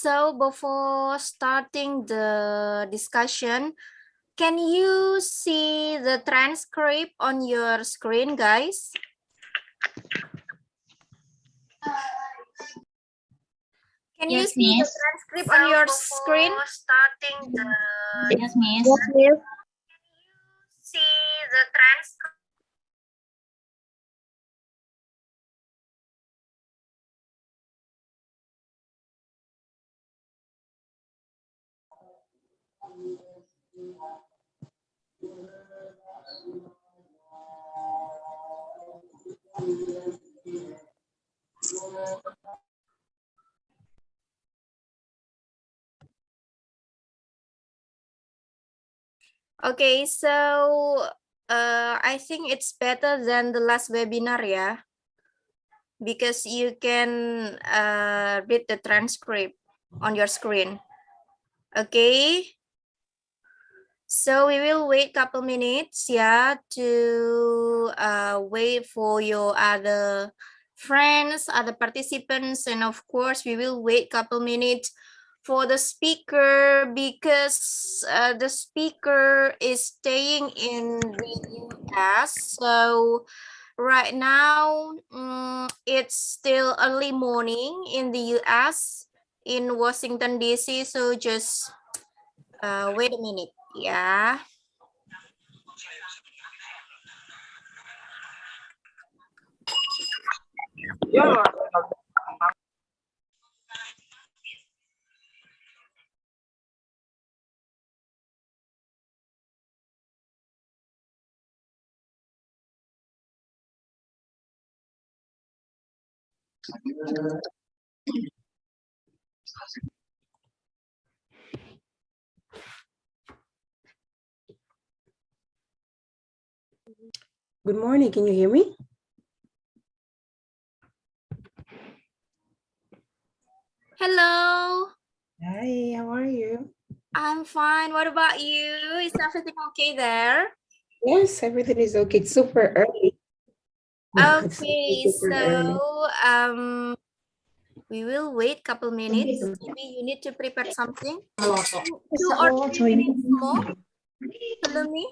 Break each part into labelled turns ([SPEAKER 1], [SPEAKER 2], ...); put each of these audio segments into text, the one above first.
[SPEAKER 1] So before starting the discussion, can you see the transcript on your screen, guys? Can you
[SPEAKER 2] Yes,
[SPEAKER 1] see the
[SPEAKER 2] Miss.
[SPEAKER 1] transcript on your screen? Starting the
[SPEAKER 2] Yes, Miss.
[SPEAKER 3] Yes, miss.
[SPEAKER 1] see the transcript. Okay, so I think it's better than the last webinar, yeah, because you can read the transcript on your screen. Okay, so we will wait couple minutes, yeah, to wait for your other friends, other participants, and of course we will wait couple minutes for the speaker because the speaker is staying in the US. So right now it's still early morning in the US in Washington DC. So just wait a minute, yeah.
[SPEAKER 3] Good morning. Can you hear me?
[SPEAKER 1] Hello.
[SPEAKER 3] Hi, how are you?
[SPEAKER 1] I'm fine. What about you? Is everything okay there?
[SPEAKER 3] Yes, everything is okay. It's super early.
[SPEAKER 1] Okay,
[SPEAKER 3] Super early.
[SPEAKER 1] so we will wait couple minutes. Maybe you need to prepare something. 2 or 3 minutes more. Follow me.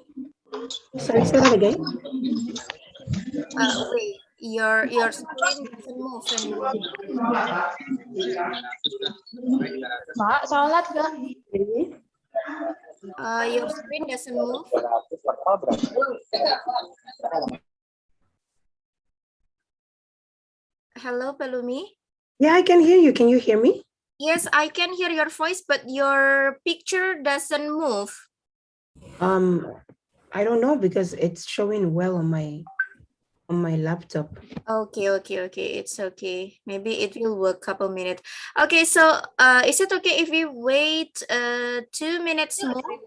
[SPEAKER 3] Sorry, say that again.
[SPEAKER 1] Wait. Your screen doesn't move anymore.
[SPEAKER 2] Mak, sholat gak?
[SPEAKER 3] Maybe.
[SPEAKER 1] Your screen doesn't move. Hello, Pelumi.
[SPEAKER 3] Yeah, I can hear you. Can you hear me?
[SPEAKER 1] Yes, I can hear your voice, but your picture doesn't move.
[SPEAKER 3] I don't know because it's showing well on my laptop.
[SPEAKER 1] Okay, it's okay. Maybe it will work couple minutes. Okay, so is it okay if we wait 2 minutes more?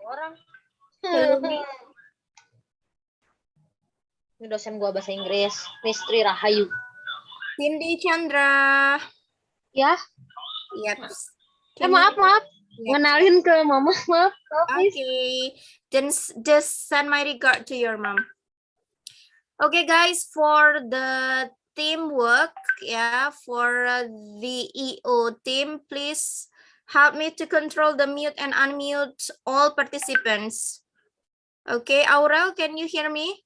[SPEAKER 1] Pelumi?
[SPEAKER 2] Ini dosen gua bahasa Inggris, Miss Tri Rahayu.
[SPEAKER 1] Cindy Chandra.
[SPEAKER 2] Ya,
[SPEAKER 1] Yep.
[SPEAKER 2] maaf.
[SPEAKER 1] Yep.
[SPEAKER 2] Ngenalin ke mama, maaf.
[SPEAKER 1] Okay, then just send my regard to your mom. Okay, guys, for the teamwork, yeah, for the EO team, please help me to control the mute and unmute all participants. Okay, Aurel, can you hear me?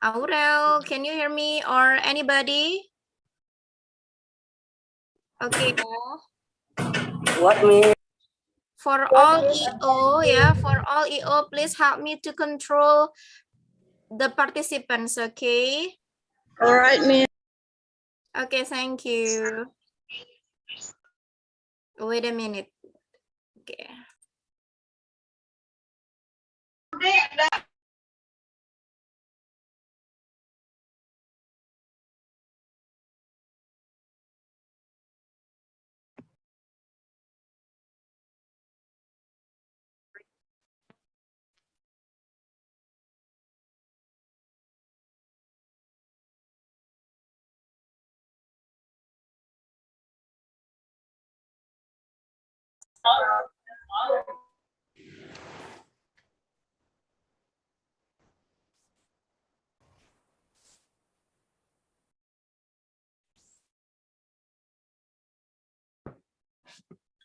[SPEAKER 1] Aurel, can you hear me or anybody? Okay.
[SPEAKER 3] What me?
[SPEAKER 1] For all EO, yeah, for all EO, please help me to control the participants, okay?
[SPEAKER 3] All right, me.
[SPEAKER 1] Okay, thank you. Wait a minute. Okay.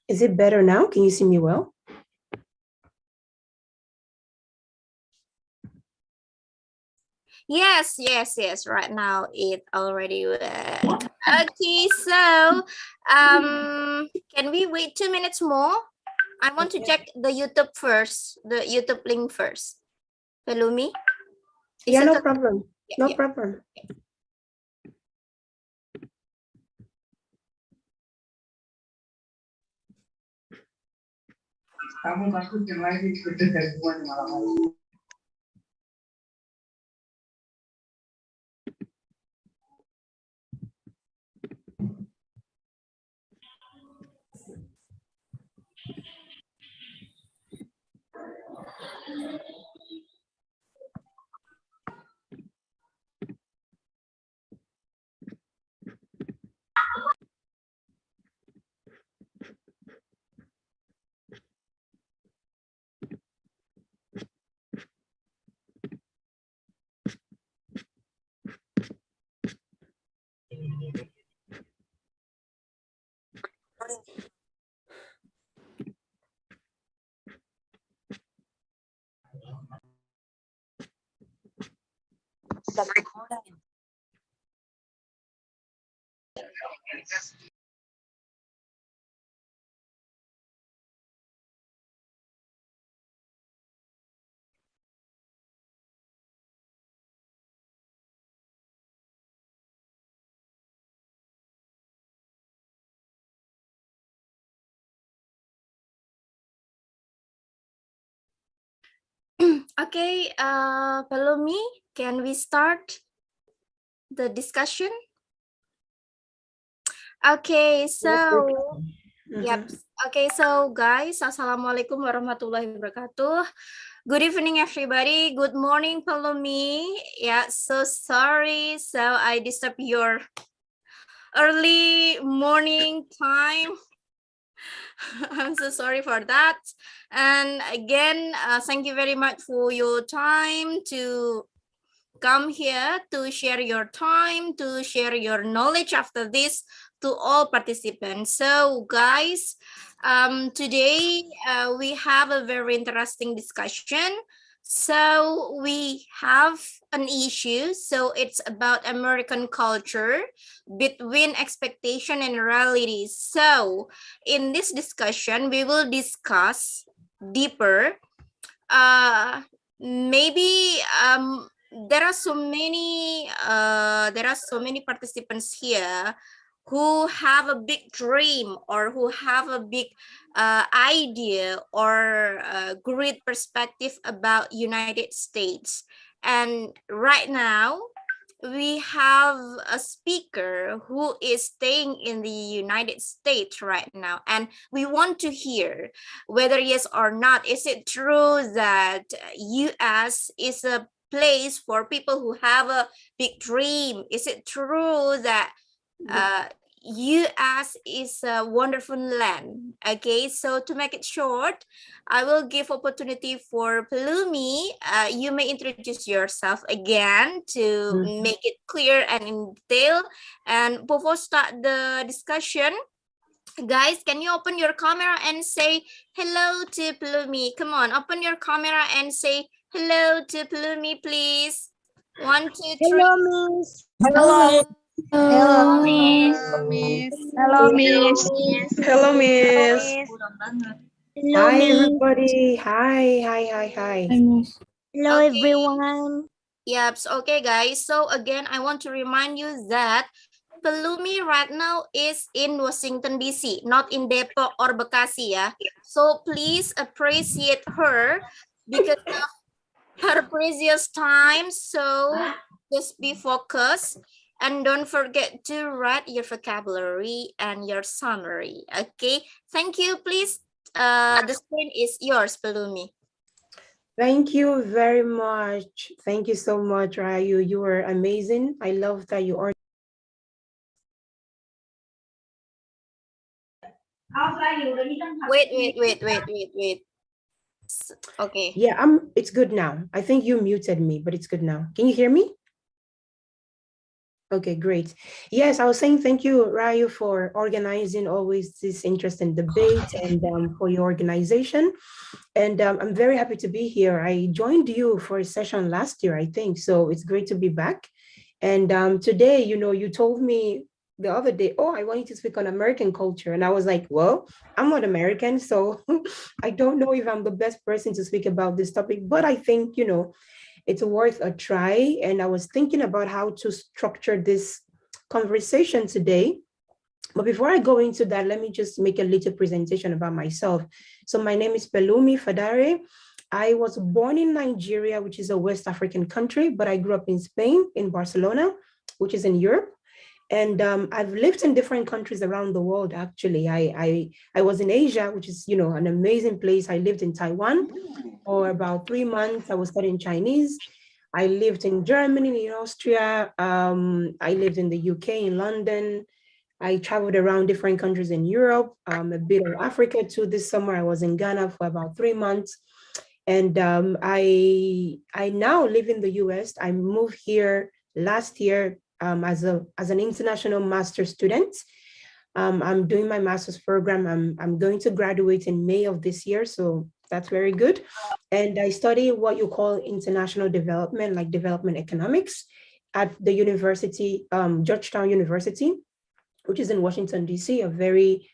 [SPEAKER 3] Is it better now? Can you see me well?
[SPEAKER 1] Yes, yes, yes. Right now it already worked. Okay, so can we wait 2 minutes more? I want to check the YouTube first, the YouTube link first. Pelumi?
[SPEAKER 3] Yeah, no problem. No
[SPEAKER 1] Yeah.
[SPEAKER 3] problem.
[SPEAKER 4] Kamu masukin lagi ke teleponnya malam-malam.
[SPEAKER 1] Okay, Pelumi, can we start the discussion? Okay, so yep. Okay, so guys, assalamualaikum warahmatullahi wabarakatuh. Good evening, everybody. Good morning, Pelumi. Yeah, so sorry. So I disturb your early morning time. I'm so sorry for that. And again, thank you very much for your time to come here to share your time, to share your knowledge after this to all participants. So guys, today we have a very interesting discussion. So we have an issue. So it's about American culture between expectation and reality. So in this discussion, we will discuss deeper. Maybe there are so many participants here who have a big dream or who have a big idea or a great perspective about United States. And right now we have a speaker who is staying in the United States right now, and we want to hear whether yes or not, is it true that US is a place for people who have a big dream? Is it true that US is a wonderful land? Okay, so to make it short, I will give opportunity for Pelumi. You may introduce yourself again to make it clear and in detail. And before start the discussion, guys, can you open your camera and say hello to Pelumi? Come on, open your camera and say hello to Pelumi, please. 1, 2, 3.
[SPEAKER 2] Hello, Miss.
[SPEAKER 5] Hello.
[SPEAKER 2] Hello,
[SPEAKER 5] Miss.
[SPEAKER 2] Hello, Miss.
[SPEAKER 5] Hello, Miss.
[SPEAKER 2] Hello,
[SPEAKER 3] Hi,
[SPEAKER 2] Miss.
[SPEAKER 3] everybody. Hi.
[SPEAKER 2] Hello,
[SPEAKER 1] Okay.
[SPEAKER 2] everyone.
[SPEAKER 1] Yep. Okay, guys. So again, I want to remind you that Pelumi right now is in Washington, D.C., not in Depok or Bekasi, yeah. So please appreciate her because of her precious time. So just be focused and don't forget to write your vocabulary and your summary. Okay. Thank you. Please. The screen is yours, Pelumi.
[SPEAKER 3] Thank you very much. Thank you so much, Rayu. You were amazing. I love that you are.
[SPEAKER 1] Wait. Okay.
[SPEAKER 3] Yeah, it's good now. I think you muted me, but it's good now. Can you hear me? Okay, great. Yes, I was saying thank you, Ryu, for organizing always this interesting debate and for your organization. And I'm very happy to be here. I joined you for a session last year, I think. So it's great to be back. And today, you told me the other day, oh, I want you to speak on American culture. And I was like, well, I'm not American, so I don't know if I'm the best person to speak about this topic, but I think, it's worth a try. And I was thinking about how to structure this conversation today. But before I go into that, let me just make a little presentation about myself. So my name is Pelumi Fadare. I was born in Nigeria, which is a West African country, but I grew up in Spain, in Barcelona, which is in Europe. And I've lived in different countries around the world, actually. I was in Asia, which is, an amazing place. I lived in Taiwan for about 3 months. I was studying Chinese. I lived in Germany, in Austria. I lived in the UK, in London. I traveled around different countries in Europe, a bit of Africa too. This summer, I was in Ghana for about 3 months. And I now live in the US. I moved here last year as an international master's student. I'm doing my master's program. I'm going to graduate in May of this year, so that's very good. And I study what you call international development, like development economics at the university, Georgetown University, which is in Washington, D.C., a very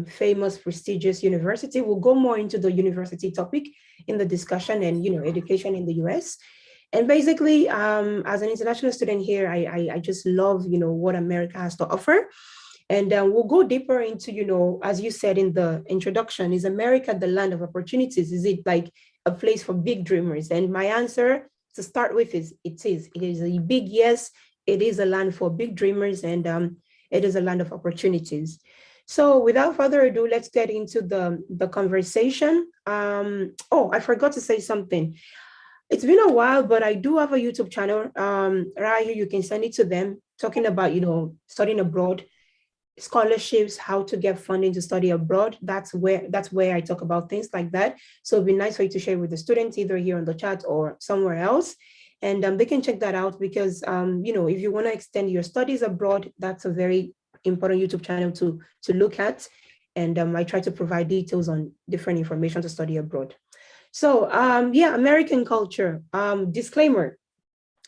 [SPEAKER 3] famous, prestigious university. We'll go more into the university topic in the discussion and, education in the US. And basically, as an international student here, I just love, what America has to offer. And we'll go deeper into, as you said in the introduction, is America the land of opportunities? Is it like a place for big dreamers? And my answer to start with is it is. It is a big yes. It is a land for big dreamers, and it is a land of opportunities. So without further ado, let's get into the conversation. Oh, I forgot to say something. It's been a while, but I do have a YouTube channel. Right here, you can send it to them, talking about, studying abroad, scholarships, how to get funding to study abroad. That's where I talk about things like that. So it'd be nice for you to share with the students, either here on the chat or somewhere else. And they can check that out because, if you want to extend your studies abroad, that's a very important YouTube channel to look at. And I try to provide details on different information to study abroad. So American culture, disclaimer.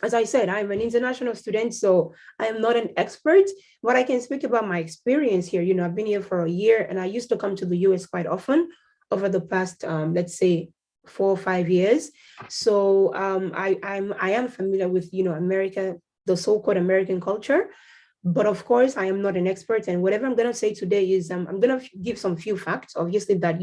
[SPEAKER 3] As I said, I'm an international student, so I am not an expert, but I can speak about my experience here. I've been here for a year and I used to come to the US quite often over the past, let's say, 4 or 5 years. So I am familiar with, America, the so-called American culture. But of course, I am not an expert. And whatever I'm going to say today is I'm going to give some few facts, obviously, that,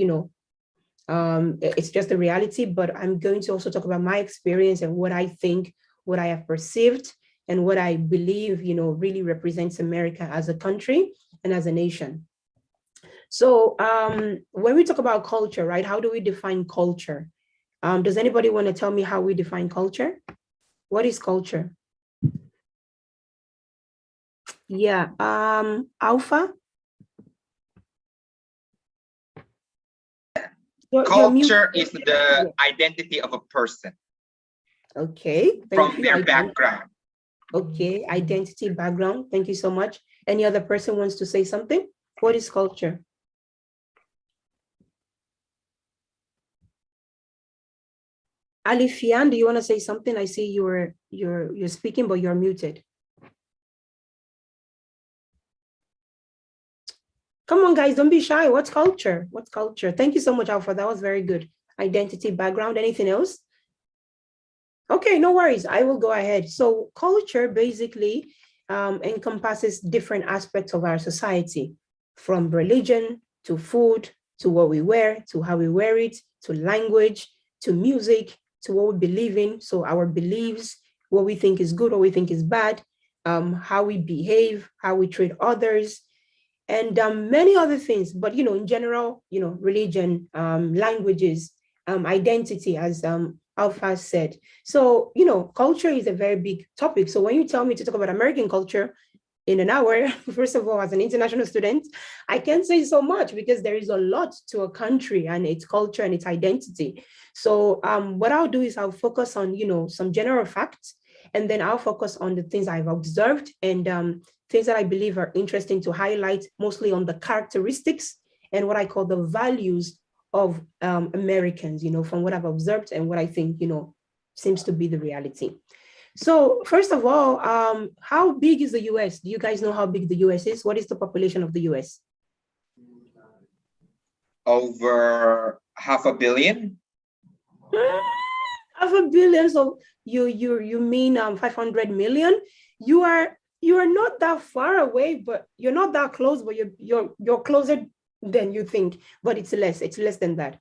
[SPEAKER 3] it's just a reality. But I'm going to also talk about my experience and what I think, what I have perceived, and what I believe, really represents America as a country and as a nation. So when we talk about culture, right, how do we define culture? Does anybody want to tell me how we define culture? What is culture? Yeah, Alpha?
[SPEAKER 6] Culture is the identity of a person.
[SPEAKER 3] Okay.
[SPEAKER 6] From their background.
[SPEAKER 3] Okay, identity, background. Thank you so much. Any other person wants to say something? What is culture? Alifian, do you want to say something? I see you're speaking, but you're muted. Come on, guys, don't be shy. What's culture? What's culture? Thank you so much, Alpha. That was very good. Identity, background, anything else? Okay, no worries. I will go ahead. So culture basically encompasses different aspects of our society, from religion to food, to what we wear, to how we wear it, to language, to music, to what we believe in. So our beliefs, what we think is good, what we think is bad, how we behave, how we treat others, and many other things. But, in general, religion, languages, identity, as Alpha said. So, culture is a very big topic. So when you tell me to talk about American culture in an hour, first of all, as an international student, I can't say so much because there is a lot to a country and its culture and its identity. So what I'll do is I'll focus on, some general facts. And then I'll focus on the things I've observed and things that I believe are interesting to highlight, mostly on the characteristics and what I call the values of Americans, from what I've observed and what I think, seems to be the reality. So first of all, how big is the US? Do you guys know how big the US is? What is the population of the US?
[SPEAKER 6] Over 500 million.
[SPEAKER 3] Half a billion. So you mean 500 million? You are not that far away, but you're not that close, but you're closer than you think. But it's less than that.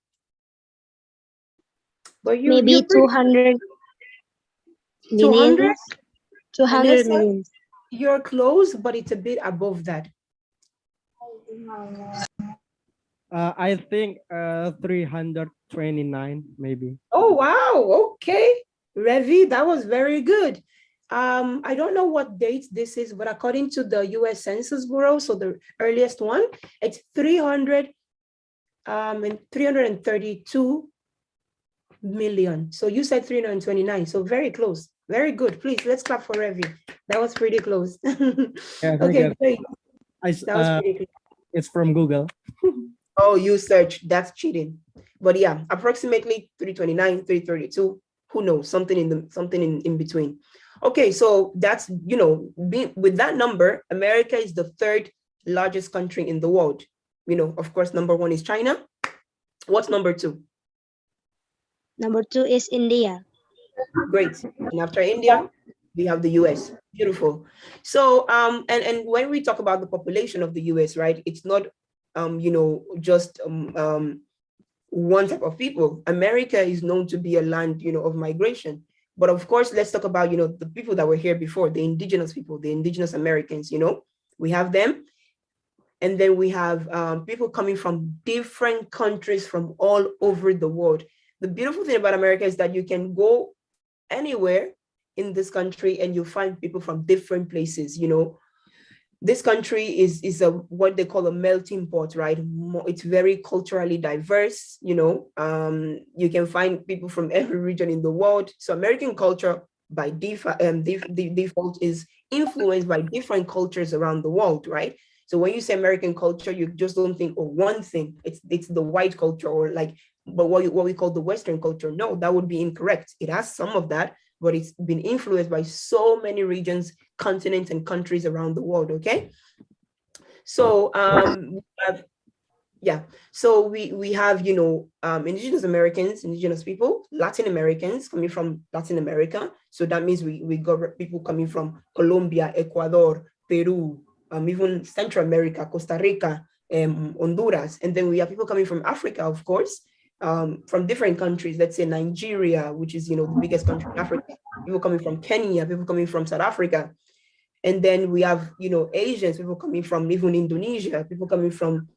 [SPEAKER 3] But
[SPEAKER 2] Maybe 200 million.
[SPEAKER 3] 200?
[SPEAKER 2] 200 million.
[SPEAKER 3] You're close, but it's a bit above that.
[SPEAKER 7] I think 329 maybe.
[SPEAKER 3] Oh, wow. Okay. Revi, that was very good. I don't know what date this is, but according to the US Census Bureau, so the earliest one, it's 332 million. So you said 329, so very close. Very good. Please, let's clap for Revi. That was pretty close.
[SPEAKER 7] Yeah,
[SPEAKER 3] okay, great.
[SPEAKER 7] That was pretty close. It's from Google.
[SPEAKER 3] Oh, you search, that's cheating. But yeah, approximately 329, 332, who knows, something in between. Okay, so that's, with that number, America is the third largest country in the world. Of course, number one is China. What's number two?
[SPEAKER 2] Number 2 is India.
[SPEAKER 3] Great. And after India, we have the US. Beautiful. So, and when we talk about the population of the US, right, it's not just one type of people. America is known to be a land, of migration. But of course, let's talk about, the people that were here before, the indigenous people, the Indigenous Americans, we have them. And then we have people coming from different countries from all over the world. The beautiful thing about America is that you can go anywhere in this country and you find people from different places, This country is what they call a melting pot, right? It's very culturally diverse, you can find people from every region in the world. So American culture by default is influenced by different cultures around the world, right? So when you say American culture, you just don't think, oh, one thing, it's the white culture or but what we call the Western culture. No, that would be incorrect. It has some of that, but it's been influenced by so many regions, continents, and countries around the world, okay? So, so we have, Indigenous Americans, Indigenous people, Latin Americans coming from Latin America. So that means we got people coming from Colombia, Ecuador, Peru, even Central America, Costa Rica, Honduras. And then we have people coming from Africa, of course, from different countries, let's say Nigeria, which is, the biggest country in Africa, people coming from Kenya, people coming from South Africa. And then we have, Asians, people coming from even Indonesia, people coming from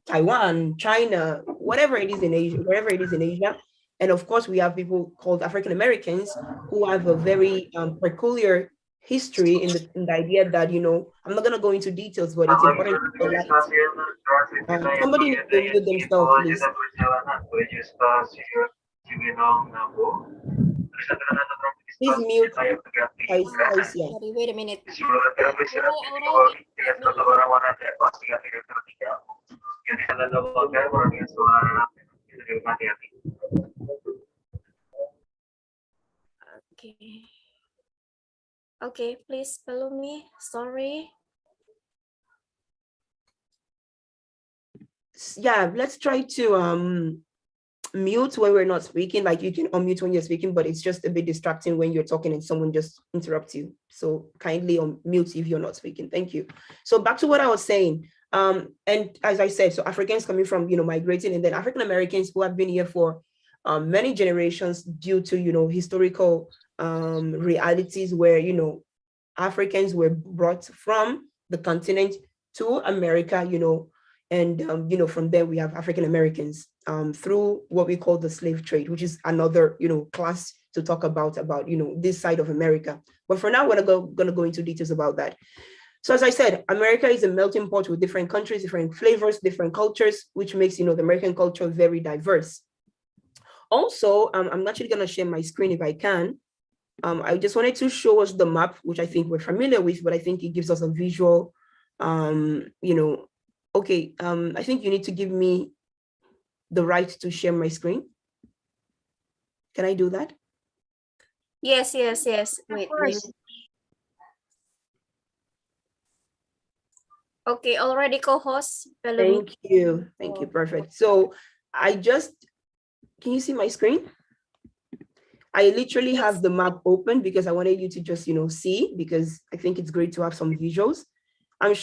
[SPEAKER 3] Taiwan, China, whatever it is in Asia, wherever it is in Asia. And of course, we have people called African Americans who have a very peculiar history in the idea that, I'm not going to go into details, but it's important to highlight. Somebody needs to mute themselves, please. Please mute.
[SPEAKER 1] Sorry, wait a minute. Okay. Okay, please follow me. Sorry.
[SPEAKER 3] Yeah, let's try to mute when we're not speaking. Like you can unmute when you're speaking, but it's just a bit distracting when you're talking and someone just interrupts you. So kindly unmute if you're not speaking. Thank you. So back to what I was saying. And as I said, so Africans coming from, migrating, and then African Americans who have been here for many generations due to, historical realities where, Africans were brought from the continent to America, and, from there we have African Americans through what we call the slave trade, which is another, class to talk about, this side of America. But for now, we're gonna go into details about that. So as I said, America is a melting pot with different countries, different flavors, different cultures, which makes, the American culture very diverse. Also, I'm actually gonna share my screen if I can. I just wanted to show us the map, which I think we're familiar with, but I think it gives us a visual, okay, I think you need to give me the right to share my screen. Can I do that?
[SPEAKER 1] Yes. Wait. Okay, already co-host.
[SPEAKER 3] Thank you. Perfect. So can you see my screen? I literally have the map open because I wanted you to just, see, because I think it's great to have some visuals.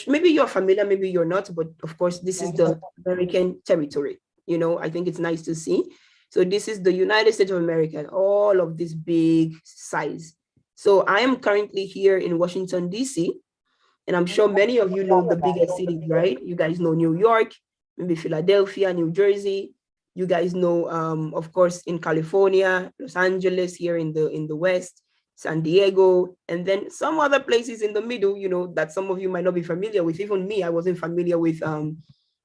[SPEAKER 3] Maybe you're familiar, maybe you're not, but of course, this is the American territory. I think it's nice to see. So this is the United States of America, all of this big size. So I am currently here in Washington, D.C., and I'm sure many of you know the biggest cities, right? You guys know New York, maybe Philadelphia, New Jersey. You guys know, of course, in California, Los Angeles here in the West, San Diego, and then some other places in the middle, that some of you might not be familiar with. Even me, I wasn't familiar with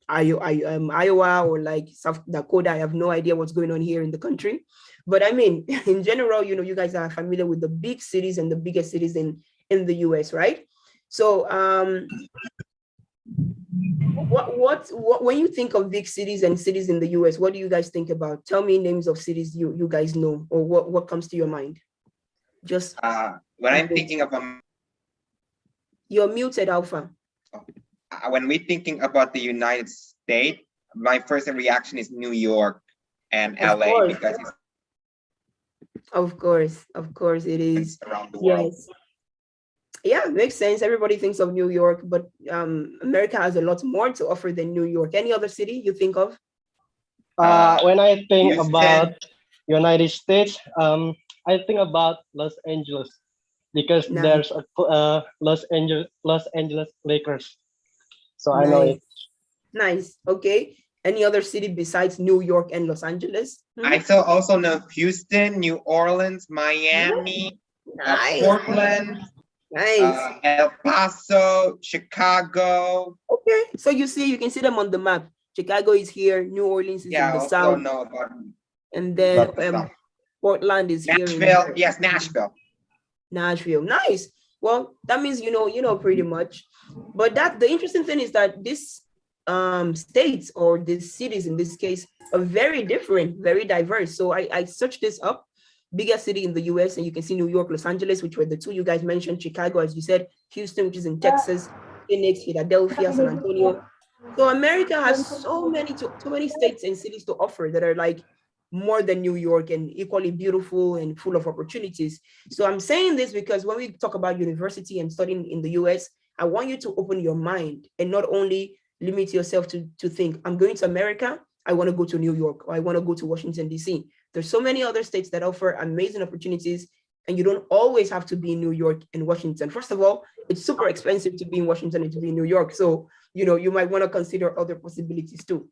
[SPEAKER 3] Iowa or like South Dakota. I have no idea what's going on here in the country. But I mean, in general, you guys are familiar with the big cities and the biggest cities in the US, right? So when you think of big cities and cities in the US, what do you guys think about? Tell me names of cities you guys know, or what comes to your mind. Just
[SPEAKER 6] when I'm thinking of
[SPEAKER 3] you're muted, Alpha.
[SPEAKER 6] When we're thinking about the United States, my first reaction is New York and LA, because it's
[SPEAKER 3] of course it is
[SPEAKER 6] around the world.
[SPEAKER 3] Yes. Yeah, makes sense. Everybody thinks of New York, but America has a lot more to offer than New York. Any other city you think of?
[SPEAKER 8] When I think
[SPEAKER 6] Houston.
[SPEAKER 8] about United States, I think about Los Angeles, because
[SPEAKER 3] Nice.
[SPEAKER 8] there's a Los Angeles Lakers. So
[SPEAKER 3] Nice.
[SPEAKER 8] I know it.
[SPEAKER 3] Nice. Okay. Any other city besides New York and Los Angeles?
[SPEAKER 6] I also know Houston, New Orleans, Miami,
[SPEAKER 3] Nice.
[SPEAKER 6] Portland,
[SPEAKER 3] Nice.
[SPEAKER 6] El Paso, Chicago.
[SPEAKER 3] Okay. So you can see them on the map. Chicago is here. New Orleans is in the south.
[SPEAKER 6] Know about
[SPEAKER 3] And then
[SPEAKER 6] the
[SPEAKER 3] Portland is
[SPEAKER 6] Nashville.
[SPEAKER 3] here.
[SPEAKER 6] Yes, Nashville.
[SPEAKER 3] Nashville. Nice. Well, that means you know pretty much. But the interesting thing is that this states, or these cities in this case, are very different, very diverse. So I searched this up. Biggest city in the US, and you can see New York, Los Angeles, which were the two you guys mentioned, Chicago, as you said, Houston, which is in Texas, Phoenix, Philadelphia, San Antonio. So America has so many states and cities to offer that are like more than New York and equally beautiful and full of opportunities. So I'm saying this because when we talk about university and studying in the US, I want you to open your mind and not only limit yourself to think, I'm going to America, I want to go to New York, or I want to go to Washington, D.C. There's so many other states that offer amazing opportunities, and you don't always have to be in New York and Washington. First of all, it's super expensive to be in Washington and to be in New York. So, you might want to consider other possibilities too.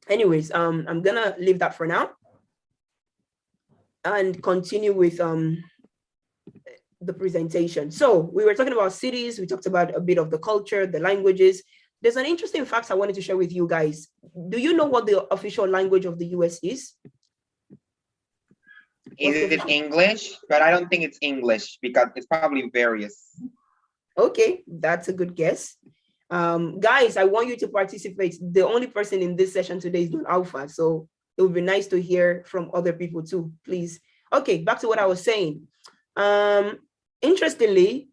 [SPEAKER 3] Anyways, I'm going to leave that for now and continue with the presentation. So we were talking about cities. We talked about a bit of the culture, the languages. There's an interesting fact I wanted to share with you guys. Do you know what the official language of the US is?
[SPEAKER 6] Is it English? But I don't think it's English, because it's probably various.
[SPEAKER 3] Okay, that's a good guess. Guys, I want you to participate. The only person in this session today is not Alpha, so it would be nice to hear from other people too, please. Okay, back to what I was saying. Interestingly,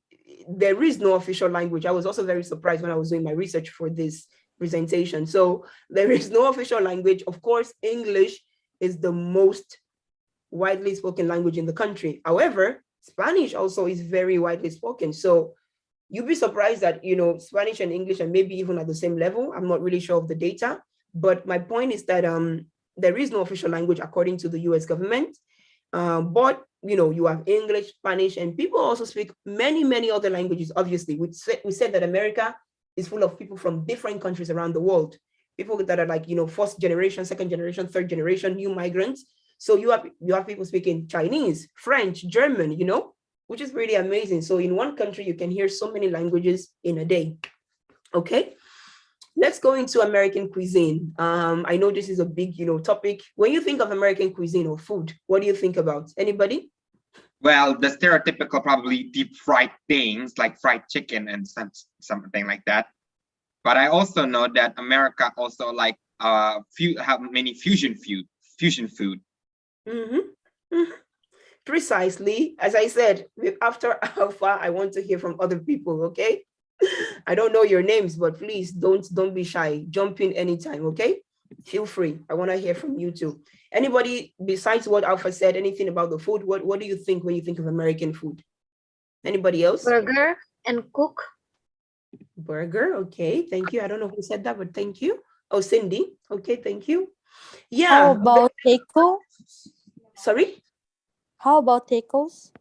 [SPEAKER 3] there is no official language. I was also very surprised when I was doing my research for this presentation. So there is no official language. Of course, English is the most widely spoken language in the country. However, Spanish also is very widely spoken. So you'd be surprised that, Spanish and English are maybe even at the same level. I'm not really sure of the data, but my point is that there is no official language according to the US government. But, you have English, Spanish, and people also speak many, many other languages. Obviously, we said that America is full of people from different countries around the world. People that are like, first generation, second generation, third generation, new migrants. So you have people speaking Chinese, French, German, which is really amazing. So in one country, you can hear so many languages in a day. Okay, let's go into American cuisine. I know this is a big, topic. When you think of American cuisine or food, what do you think about? Anybody?
[SPEAKER 6] well, the stereotypical probably deep fried things like fried chicken and something like that. But I also know that America also like have many fusion food.
[SPEAKER 3] Precisely, as I said, after Alpha, I want to hear from other people. Okay, I don't know your names, but please don't be shy. Jump in anytime. Okay, feel free. I want to hear from you too. Anybody besides what Alpha said? Anything about the food? What do you think when you think of American food? Anybody else?
[SPEAKER 2] Burger and cook.
[SPEAKER 3] Burger. Okay, thank you. I don't know who said that, but thank you. Oh, Cindy. Okay, thank you.
[SPEAKER 9] How
[SPEAKER 3] Yeah.
[SPEAKER 9] about taco?
[SPEAKER 3] Sorry.
[SPEAKER 9] How about tacos?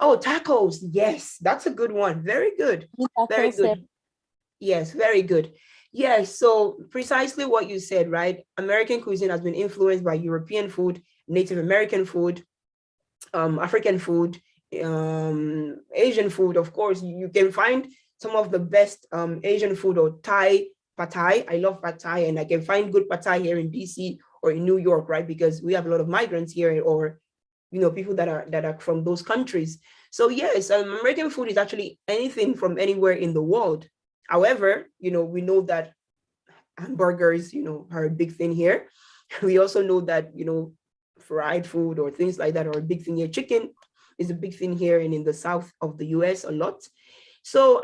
[SPEAKER 3] Oh, tacos. Yes, that's a good one. Very good. Very
[SPEAKER 9] Tacos,
[SPEAKER 3] good. Yes, very good. Yes, so precisely what you said, right? American cuisine has been influenced by European food, Native American food, African food, Asian food. Of course, you can find some of the best Asian food or Thai, pad Thai. I love pad Thai, and I can find good pad Thai here in DC or in New York, right? Because we have a lot of migrants here, or people that are from those countries. So yes, American food is actually anything from anywhere in the world. However, we know that hamburgers, are a big thing here. We also know that, fried food or things like that are a big thing here. Chicken is a big thing here and in the south of the US a lot. So,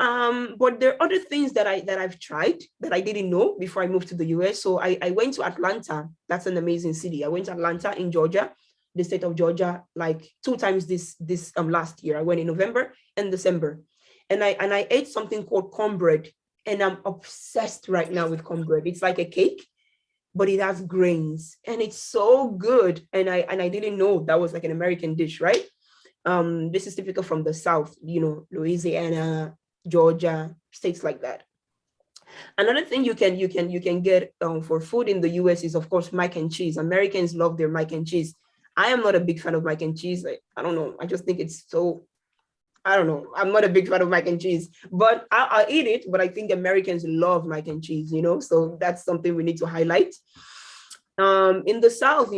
[SPEAKER 3] but there are other things that I've tried that I didn't know before I moved to the US. So I went to Atlanta. That's an amazing city. I went to Atlanta in Georgia, the state of Georgia, like 2 times this last year. I went in November and December, and I ate something called cornbread, and I'm obsessed right now with cornbread. It's like a cake, but it has grains, and it's so good. And I didn't know that was like an American dish, right? This is typical from the South, Louisiana, Georgia, states like that. Another thing you can get for food in the US is, of course, mac and cheese. Americans love their mac and cheese. I am not a big fan of mac and cheese. I don't know. I just think it's so, I don't know. I'm not a big fan of mac and cheese, but I'll eat it. But I think Americans love mac and cheese, so that's something we need to highlight. In the South,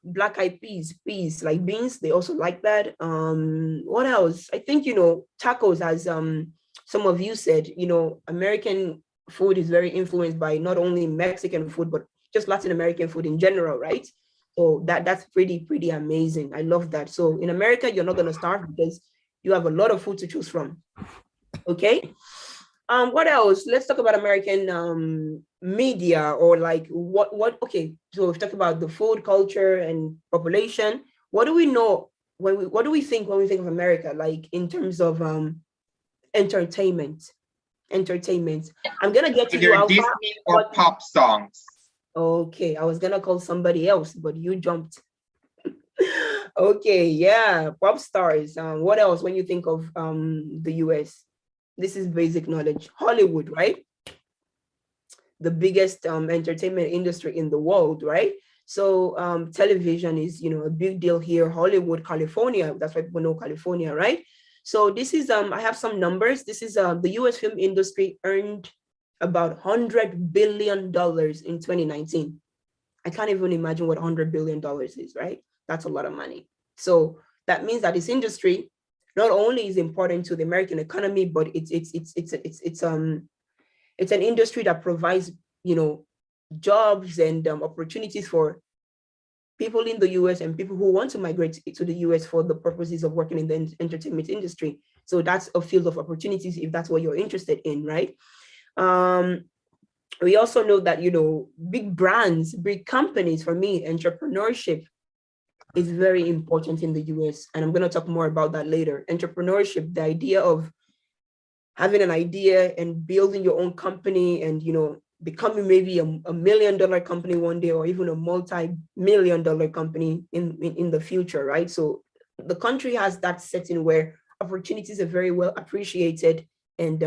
[SPEAKER 3] black eyed peas like beans, they also like that. What else? I think, tacos, as some of you said, American food is very influenced by not only Mexican food, but just Latin American food in general, right? So that's pretty amazing. I love that. So in America, you're not going to starve because you have a lot of food to choose from. Okay. What else? Let's talk about American media, or like what okay, so we've talked about the food, culture, and population. What do we know what do we think when we think of America, like in terms of entertainment? I'm gonna get to you, Alpha.
[SPEAKER 6] Disney or pop songs?
[SPEAKER 3] Okay, I was gonna call somebody else, but you jumped. Okay, yeah, pop stars. What else when you think of the US? This is basic knowledge. Hollywood, right? The biggest entertainment industry in the world, right? So television is, a big deal here. Hollywood, California, that's why people know California, right? So this is, I have some numbers. This is the US film industry earned about $100 billion in 2019. I can't even imagine what $100 billion is, right? That's a lot of money. So that means that this industry not only is important to the American economy, but it's an industry that provides, jobs and opportunities for people in the US and people who want to migrate to the US for the purposes of working in the entertainment industry. So that's a field of opportunities if that's what you're interested in, right? We also know that, big brands, big companies, for me, entrepreneurship is very important in the US. And I'm going to talk more about that later. Entrepreneurship, the idea of having an idea and building your own company and, becoming maybe a $1 million company one day, or even a multi-million-dollar company in the future, right? So the country has that setting where opportunities are very well appreciated, and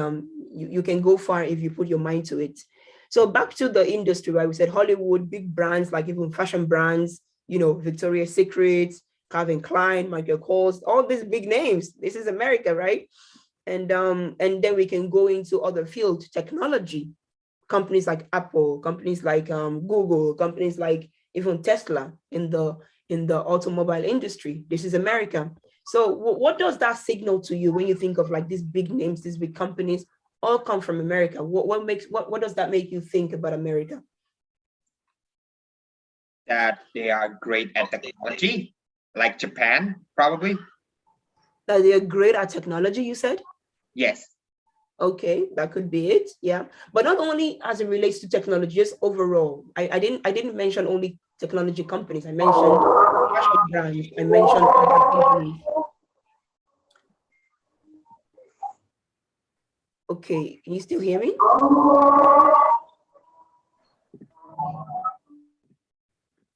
[SPEAKER 3] you can go far if you put your mind to it. So back to the industry, right? We said Hollywood, big brands, like even fashion brands, Victoria's Secret, Calvin Klein, Michael Kors, all these big names. This is America, right? And then we can go into other fields, technology, companies like Apple, companies like Google, companies like even Tesla in the in the automobile industry. This is America. So what does that signal to you when you think of like these big names, these big companies all come from America? What does that make you think about America?
[SPEAKER 6] That they are great at technology, like Japan, probably.
[SPEAKER 3] That they are great at technology, you said?
[SPEAKER 6] Yes.
[SPEAKER 3] Okay, that could be it. Yeah, but not only as it relates to technology, just overall. I didn't mention only technology companies. I mentioned fashion brands. I mentioned other companies. Okay, can you still hear me?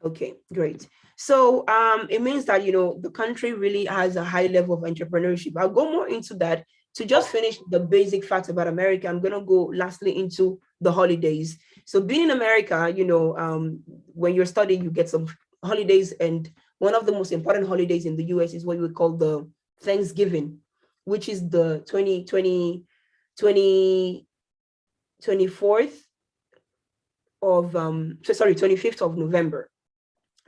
[SPEAKER 3] Okay, great. So it means that, you know, the country really has a high level of entrepreneurship. I'll go more into that. To just finish the basic facts about America, I'm gonna go lastly into the holidays. So being in America, you know, when you're studying, you get some holidays, and one of the most important holidays in the US is what we call the Thanksgiving, which is the 24th of 25th of November.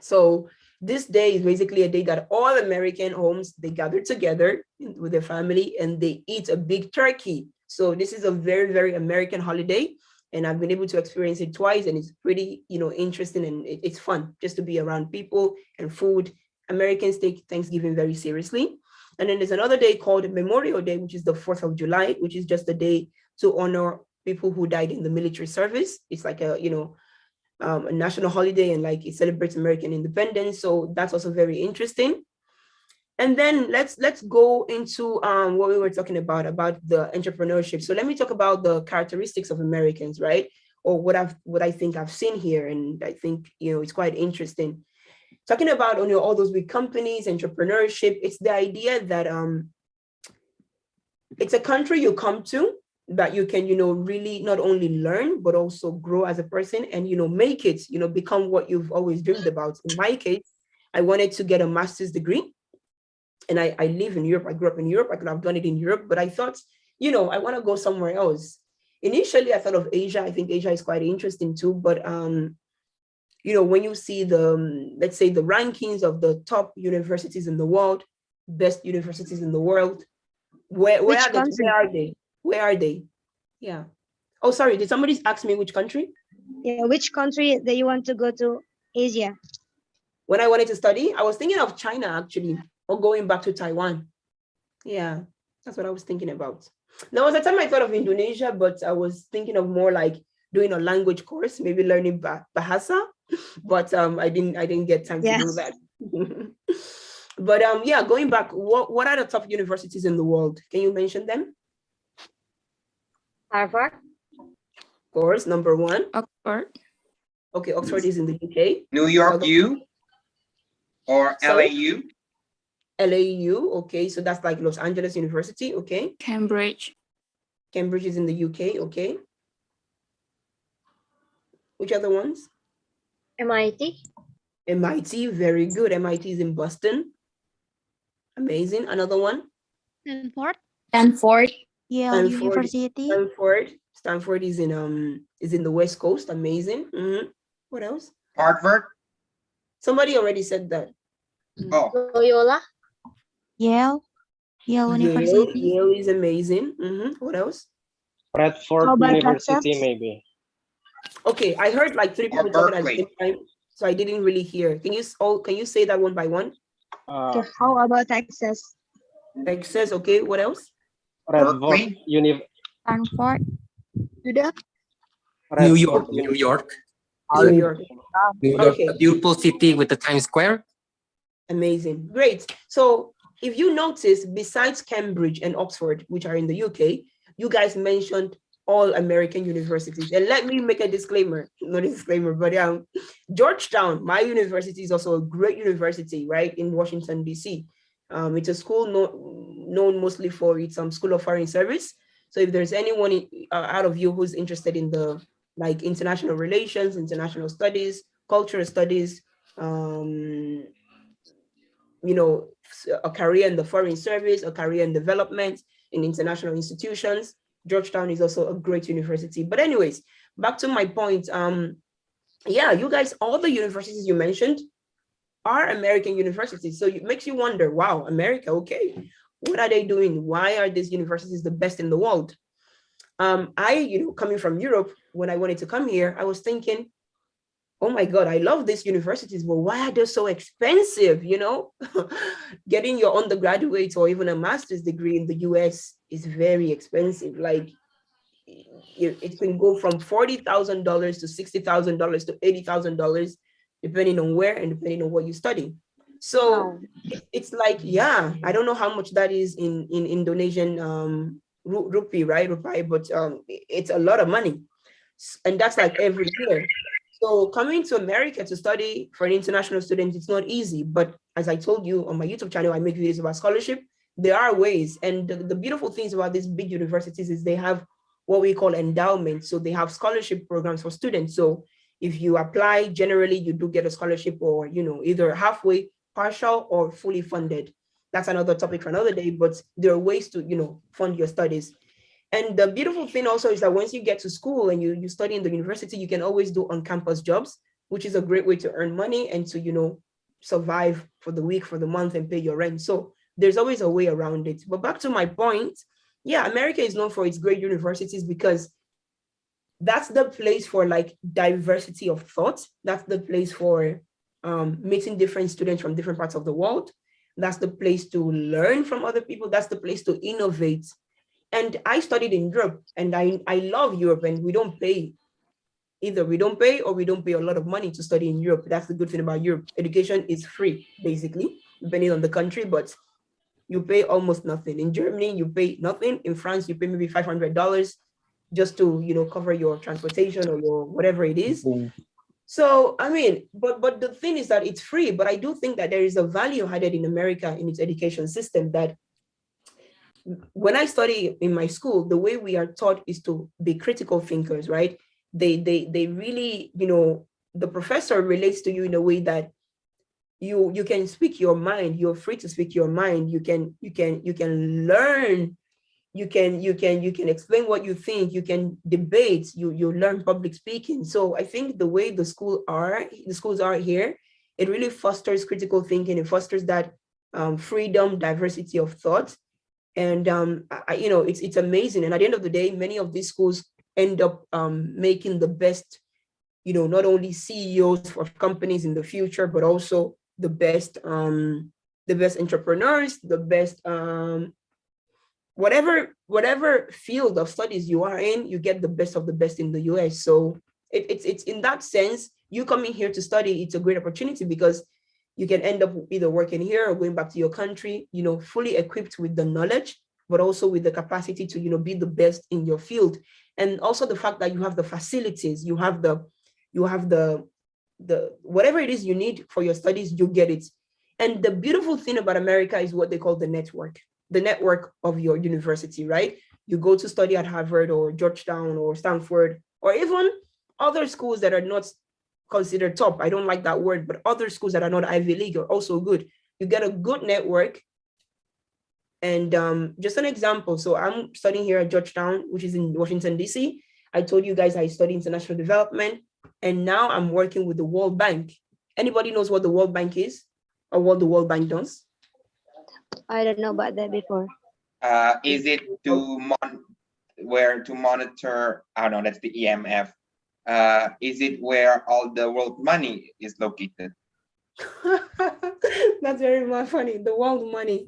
[SPEAKER 3] So this day is basically a day that all American homes, they gather together with their family and they eat a big turkey. So this is a very, very American holiday, and I've been able to experience it twice, and it's pretty, you know, interesting, and it's fun just to be around people and food. Americans take Thanksgiving very seriously. And then there's another day called Memorial Day, which is the 4th of July, which is just a day to honor people who died in the military service. It's like a, you know, a national holiday, and like it celebrates American independence. So that's also very interesting. And then let's go into what we were talking about the entrepreneurship. So let me talk about the characteristics of Americans, right? Or what I think I've seen here, and I think, you know, it's quite interesting. Talking about, you know, all those big companies, entrepreneurship, it's the idea that it's a country you come to that you can, you know, really not only learn, but also grow as a person and, you know, make it, you know, become what you've always dreamed about. In my case, I wanted to get a master's degree, and I live in Europe. I grew up in Europe. I could have done it in Europe, but I thought, you know, I want to go somewhere else. Initially, I thought of Asia. I think Asia is quite interesting too, but you know, when you see the, let's say, the rankings of the top universities in the world, best universities in the world, where are they? Yeah. Oh, sorry. Did somebody ask me which country?
[SPEAKER 10] Yeah, which country that you want to go to Asia?
[SPEAKER 3] When I wanted to study, I was thinking of China actually, or going back to Taiwan. Yeah, that's what I was thinking about. There was a time I thought of Indonesia, but I was thinking of more like doing a language course, maybe learning Bahasa, but I didn't get time to do that. But yeah, going back, what are the top universities in the world? Can you mention them?
[SPEAKER 2] Harvard.
[SPEAKER 3] Of course, number one.
[SPEAKER 1] Oxford.
[SPEAKER 3] Okay, Oxford is in the UK.
[SPEAKER 6] New York U or LAU?
[SPEAKER 3] LAU, okay, so that's like Los Angeles University, okay.
[SPEAKER 1] Cambridge.
[SPEAKER 3] Cambridge is in the UK, okay. Which other ones?
[SPEAKER 2] MIT.
[SPEAKER 3] MIT, very good. MIT is in Boston. Amazing. Another one?
[SPEAKER 10] Stanford. Yale
[SPEAKER 3] Stanford,
[SPEAKER 10] University.
[SPEAKER 3] Stanford is in the West Coast. Amazing. What else?
[SPEAKER 6] Harvard.
[SPEAKER 3] Somebody already said that.
[SPEAKER 6] Oh.
[SPEAKER 2] Loyola.
[SPEAKER 10] Yale University.
[SPEAKER 3] Yale is amazing. What else?
[SPEAKER 8] Bradford University, maybe.
[SPEAKER 3] Okay, I heard like 3 people talking at the same time, so I didn't really hear. Can you say that one by one?
[SPEAKER 10] Okay, how about Texas?
[SPEAKER 3] Texas, okay. What else?
[SPEAKER 8] Bradford
[SPEAKER 10] Stanford.
[SPEAKER 11] New York. New York.
[SPEAKER 3] Okay.
[SPEAKER 11] A beautiful city with the Times Square.
[SPEAKER 3] Amazing. Great. So if you notice, besides Cambridge and Oxford, which are in the UK, you guys mentioned all American universities. And let me make a disclaimer, not a disclaimer, but Georgetown, my university, is also a great university, right, in Washington, D.C. It's a school known mostly for its School of Foreign Service. So if there's anyone out of you who's interested in the like international relations, international studies, cultural studies, you know, a career in the foreign service, a career in development, in international institutions, Georgetown is also a great university. But anyways, back to my point. Yeah, you guys, all the universities you mentioned, are American universities. So it makes you wonder, wow, America, okay, what are they doing? Why are these universities the best in the world? Coming from Europe, when I wanted to come here, I was thinking, oh my God, I love these universities, but why are they so expensive? Getting your undergraduate or even a master's degree in the US is very expensive. Like it can go from $40,000 to $60,000 to $80,000, depending on where and depending on what you study. So it's like, yeah, I don't know how much that is in Indonesian rupee, right? But it's a lot of money. And that's like every year. So coming to America to study for an international student, it's not easy. But as I told you on my YouTube channel, I make videos about scholarship. There are ways. And the beautiful things about these big universities is they have what we call endowments. So they have scholarship programs for students. So if you apply, generally you do get a scholarship, or, either halfway, partial, or fully funded. That's another topic for another day, but there are ways to, fund your studies. And the beautiful thing also is that once you get to school and you study in the university, you can always do on-campus jobs, which is a great way to earn money and to, survive for the week, for the month, and pay your rent. So there's always a way around it. But back to my point, yeah, America is known for its great universities because that's the place for like diversity of thought. That's the place for meeting different students from different parts of the world. That's the place to learn from other people. That's the place to innovate. And I studied in Europe, and I love Europe, and we don't pay. Either we don't pay or we don't pay a lot of money to study in Europe. That's the good thing about Europe. Education is free, basically, depending on the country, but you pay almost nothing. In Germany, you pay nothing. In France, you pay maybe $500 just to, cover your transportation or your whatever it is. So, I mean, but the thing is that it's free, but I do think that there is a value added in America in its education system that when I study in my school, the way we are taught is to be critical thinkers, right? They really, the professor relates to you in a way that you can speak your mind. You're free to speak your mind. You can learn. You can explain what you think. You can debate. You learn public speaking. So I think the way the schools are here, it really fosters critical thinking. It fosters that freedom, diversity of thought. And, it's amazing. And at the end of the day, many of these schools end up making the best, not only CEOs for companies in the future, but also the best entrepreneurs, the best, whatever field of studies you are in, you get the best of the best in the US. So it's in that sense, you coming here to study, it's a great opportunity because you can end up either working here or going back to your country, fully equipped with the knowledge, but also with the capacity to, be the best in your field. And also the fact that you have the facilities, you have the whatever it is you need for your studies, you get it. And the beautiful thing about America is what they call the network of your university, right? You go to study at Harvard or Georgetown or Stanford, or even other schools that are not considered top. I don't like that word, but other schools that are not Ivy League are also good. You get a good network. And just an example, so I'm studying here at Georgetown, which is in Washington, D.C. I told you guys I study international development, and now I'm working with the World Bank. Anybody knows what the World Bank is or what the World Bank does?
[SPEAKER 10] I don't know about that before.
[SPEAKER 6] Is it to monitor? Oh no, that's the EMF. Is it where all the world money is located?
[SPEAKER 3] That's very much funny. The world money.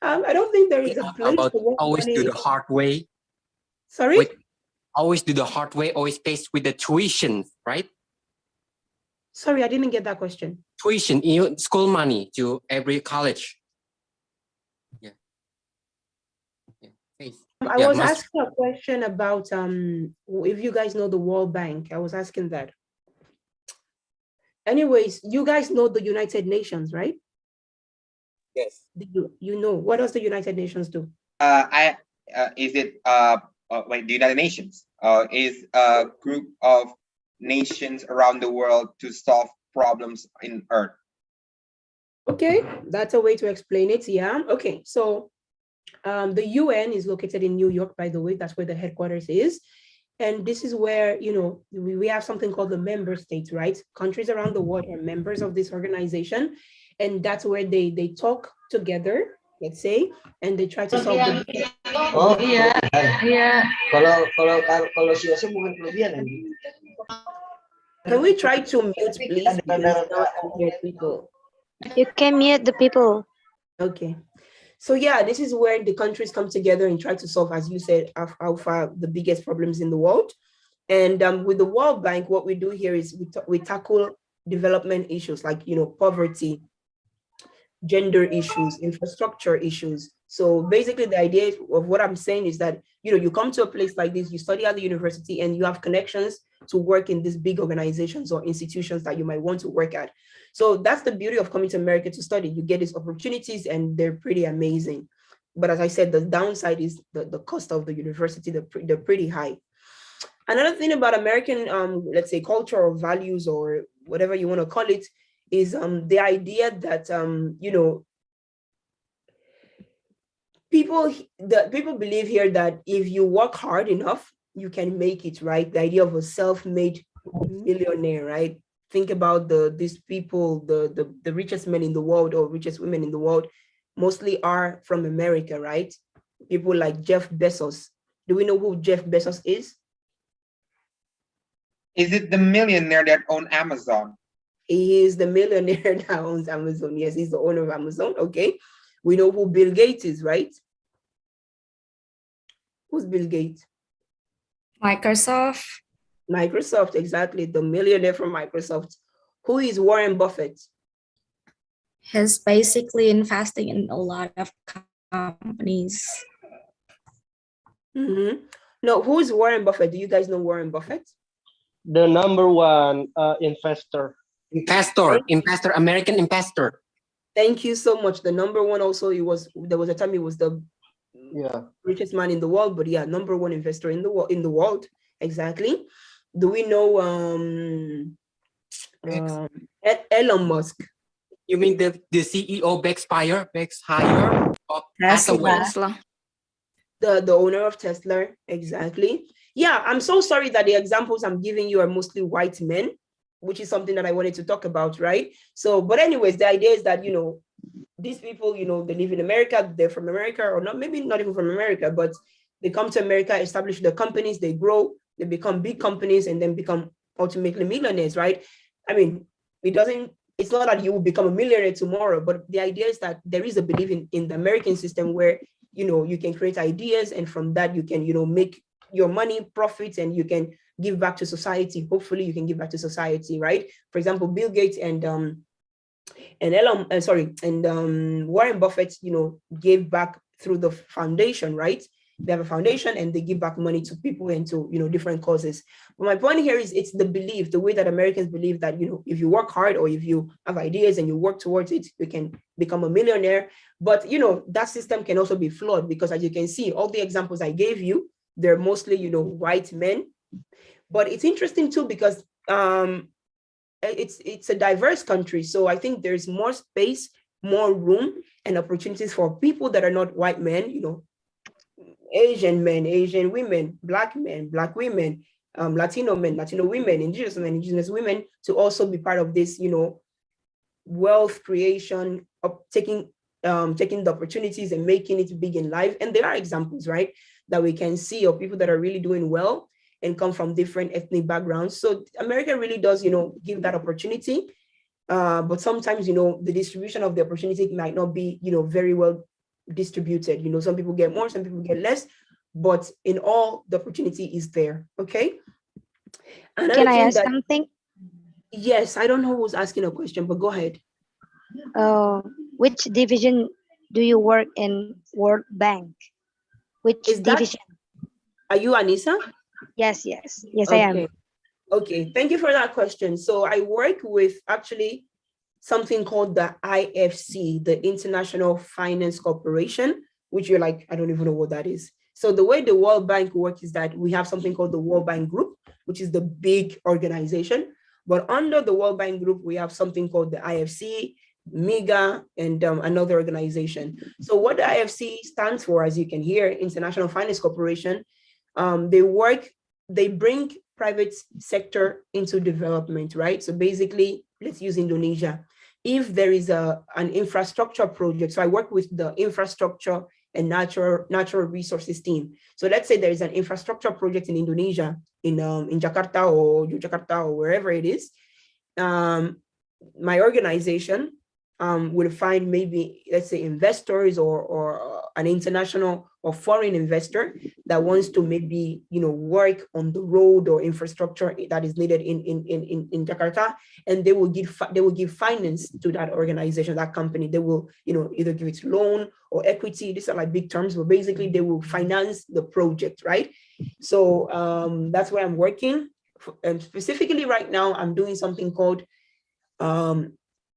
[SPEAKER 3] I don't think there is a place.
[SPEAKER 11] About always do the hard way.
[SPEAKER 3] Sorry?
[SPEAKER 11] Always do the hard way, always pays with the tuition, right?
[SPEAKER 3] Sorry, I didn't get that question.
[SPEAKER 11] Tuition, school money to every college. Yeah.
[SPEAKER 3] I was asking a question about if you guys know the World Bank. I was asking that. Anyways, you guys know the United Nations, right?
[SPEAKER 11] Yes.
[SPEAKER 3] You know, what does the United Nations do?
[SPEAKER 6] Is it the United Nations is a group of nations around the world to solve problems in Earth.
[SPEAKER 3] Okay, that's a way to explain it. Yeah. Okay, so the UN is located in New York, by the way. That's where the headquarters is. And this is where, we have something called the member states, right? Countries around the world are members of this organization. And that's where they talk together, let's say, and they try to solve the.
[SPEAKER 12] Oh iya, iya. Kalau si Yosef bukan kelebihan ya.
[SPEAKER 3] Can we try to mute, please? Because now I can hear people.
[SPEAKER 10] You can mute the people.
[SPEAKER 3] Okay. So yeah, this is where the countries come together and try to solve, as you said, the biggest problems in the world. And with the World Bank, what we do here is we tackle development issues like, poverty, gender issues, infrastructure issues. So basically the idea of what I'm saying is that, you come to a place like this, you study at the university and you have connections to work in these big organizations or institutions that you might want to work at. So that's the beauty of coming to America to study. You get these opportunities and they're pretty amazing. But as I said, the downside is the cost of the university, they're pretty high. Another thing about American, let's say, culture or values or whatever you want to call it, is the idea that, people believe here that if you work hard enough, you can make it, right? The idea of a self-made millionaire, right? Think about these people, the richest men in the world or richest women in the world, mostly are from America, right? People like Jeff Bezos. Do we know who Jeff Bezos is?
[SPEAKER 6] Is it the millionaire that owns Amazon?
[SPEAKER 3] He is the millionaire that owns Amazon. Yes, he's the owner of Amazon. Okay. We know who Bill Gates is, right? Who's Bill Gates?
[SPEAKER 1] Microsoft.
[SPEAKER 3] Microsoft, exactly. The millionaire from Microsoft. Who is Warren Buffett?
[SPEAKER 1] He's basically investing in a lot of companies.
[SPEAKER 3] No, who is Warren Buffett? Do you guys know Warren Buffett?
[SPEAKER 8] The number one investor.
[SPEAKER 11] Investor, American investor.
[SPEAKER 3] Thank you so much. The number one also, there was a time he was the richest man in the world, but yeah, number one investor in the world. Exactly. Do we know Elon Musk?
[SPEAKER 11] You mean the CEO Bex hire of
[SPEAKER 1] Tesla.
[SPEAKER 3] The owner of Tesla, exactly. Yeah, I'm so sorry that the examples I'm giving you are mostly white men, which is something that I wanted to talk about, right? So, but anyways, the idea is that, these people, they live in America, they're from America, or not, maybe not even from America, but they come to America, establish the companies, they grow, they become big companies, and then become ultimately millionaires, right? I mean, it's not that you will become a millionaire tomorrow, but the idea is that there is a belief in the American system where, you can create ideas, and from that you can, make your money, profits, and you can give back to society. Hopefully you can give back to society, right? For example, Bill Gates and Warren Buffett, gave back through the foundation, right? They have a foundation and they give back money to people and to, different causes. But my point here is it's the belief, the way that Americans believe that, if you work hard or if you have ideas and you work towards it, you can become a millionaire. But, that system can also be flawed because, as you can see, all the examples I gave you, they're mostly, white men. But it's interesting too, because it's a diverse country. So I think there's more space, more room and opportunities for people that are not white men, Asian men, Asian women, black men, black women, Latino men, Latino women, Indigenous men, Indigenous women, to also be part of this, wealth creation, of taking the opportunities and making it big in life. And there are examples, right, that we can see of people that are really doing well and come from different ethnic backgrounds. So America really does, give that opportunity. But sometimes, the distribution of the opportunity might not be, very well distributed. Some people get more, some people get less, but in all, the opportunity is there. Okay.
[SPEAKER 10] Can I ask something?
[SPEAKER 3] Yes, I don't know who's asking a question, but go ahead.
[SPEAKER 10] Which division do you work in World Bank? Which division?
[SPEAKER 3] Are you Anissa?
[SPEAKER 10] Yes,
[SPEAKER 3] Okay.
[SPEAKER 10] I am.
[SPEAKER 3] Okay, thank you for that question. So I work with actually something called the IFC, the International Finance Corporation, which you're like, I don't even know what that is. So the way the World Bank works is that we have something called the World Bank Group, which is the big organization. But under the World Bank Group, we have something called the IFC, MIGA, and another organization. So what the IFC stands for, as you can hear, International Finance Corporation, they work they bring private sector into development, right? So basically, let's use Indonesia. If there is an infrastructure project, so I work with the infrastructure and natural resources team. So let's say there is an infrastructure project in Indonesia, in Jakarta or Yogyakarta or wherever it is. My organization will find maybe, let's say, investors or an international or foreign investor that wants to maybe, work on the road or infrastructure that is needed in Jakarta, and they will give finance to that organization, that company. They will, either give it loan or equity. These are like big terms, but basically they will finance the project, right? So that's where I'm working. And specifically right now, I'm doing something called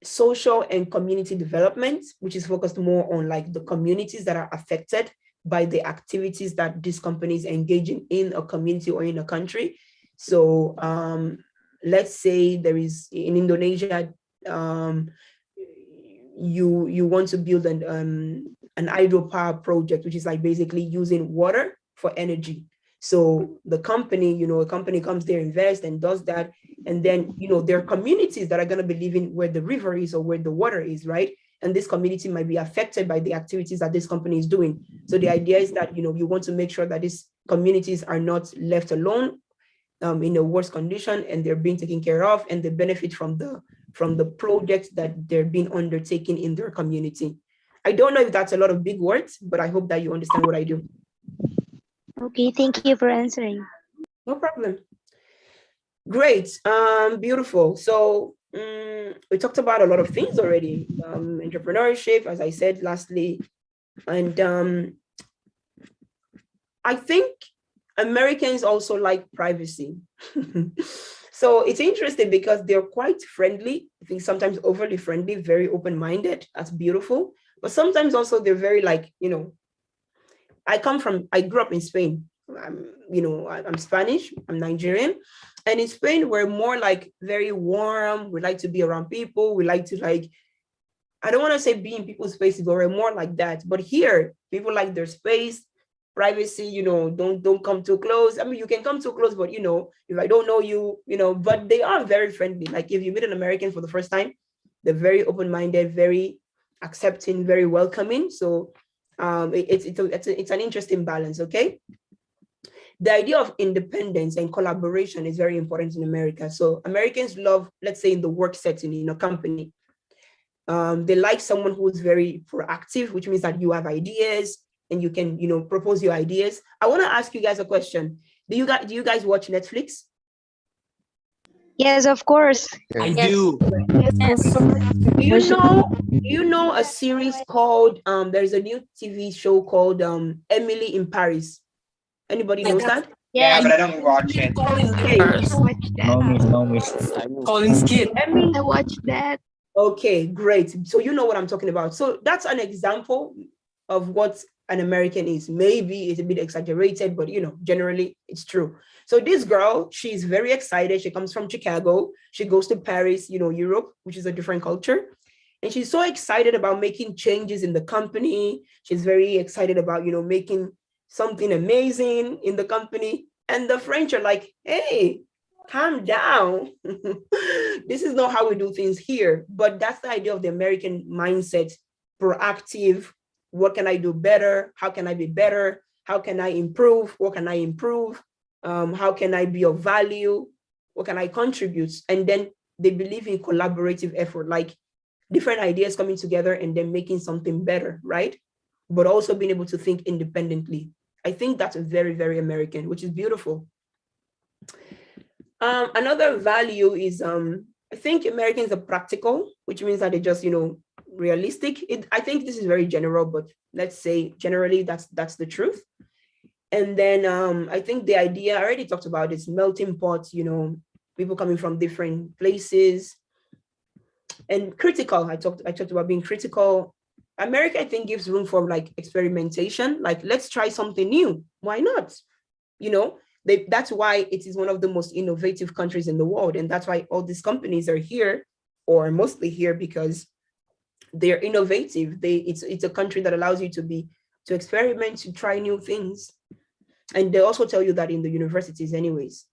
[SPEAKER 3] social and community development, which is focused more on like the communities that are affected by the activities that these companies engage in a community or in a country. So let's say there is in Indonesia, you want to build an hydropower project, which is like basically using water for energy. So the company, a company comes there, invests and does that. And then, there are communities that are going to be living where the river is or where the water is, right? And this community might be affected by the activities that this company is doing. So the idea is that, you want to make sure that these communities are not left alone in a worse condition, and they're being taken care of, and they benefit from the projects that they're being undertaken in their community. I don't know if that's a lot of big words, but I hope that you understand what I do.
[SPEAKER 10] Okay, thank you for answering.
[SPEAKER 3] No problem. Great, beautiful. So we talked about a lot of things already. Entrepreneurship, as I said, lastly, and I think Americans also like privacy. So it's interesting because they're quite friendly. I think sometimes overly friendly, very open-minded. That's beautiful. But sometimes also they're very like, I grew up in Spain. I'm Spanish, I'm Nigerian. And in Spain, we're more like very warm. We like to be around people. We like to I don't want to say be in people's spaces, but we're more like that. But here, people like their space, privacy, don't come too close. I mean, you can come too close, but if I don't know you, but they are very friendly. Like if you meet an American for the first time, they're very open-minded, very accepting, very welcoming. So it's an interesting balance, okay? The idea of independence and collaboration is very important in America. So Americans love, let's say in the work setting, in a company, they like someone who's very proactive, which means that you have ideas and you can, propose your ideas. I want to ask you guys a question. Do you guys watch Netflix?
[SPEAKER 10] Yes, of course.
[SPEAKER 11] I do.
[SPEAKER 9] Yes.
[SPEAKER 3] Do you know a series called there's a new TV show called Emily in Paris? Anybody knows that?
[SPEAKER 6] Yeah, but I don't watch it.
[SPEAKER 3] Okay.
[SPEAKER 13] No, miss.
[SPEAKER 11] Colin's kid.
[SPEAKER 5] I watched that.
[SPEAKER 3] Okay, great. So you know what I'm talking about. So that's an example of what an American is. Maybe it's a bit exaggerated, but generally it's true. So this girl, she's very excited. She comes from Chicago. She goes to Paris, Europe, which is a different culture. And she's so excited about making changes in the company. She's very excited about, making something amazing in the company. And the French are like, hey, calm down. This is not how we do things here. But that's the idea of the American mindset, proactive. What can I do better? How can I be better? How can I improve? What can I improve? How can I be of value? What can I contribute? And then they believe in collaborative effort, like different ideas coming together and then making something better, right? But also being able to think independently. I think that's very, very American, which is beautiful. Another value is, I think Americans are practical, which means that they just, realistic. I think this is very general, but let's say generally that's the truth. And then I think the idea, I already talked about this melting pot, people coming from different places. And critical, I talked about being critical. America, I think, gives room for like experimentation, like let's try something new. Why not? That's why it is one of the most innovative countries in the world. And that's why all these companies are here, or mostly here, because they're innovative. It's a country that allows you to experiment, to try new things. And they also tell you that in the universities anyways.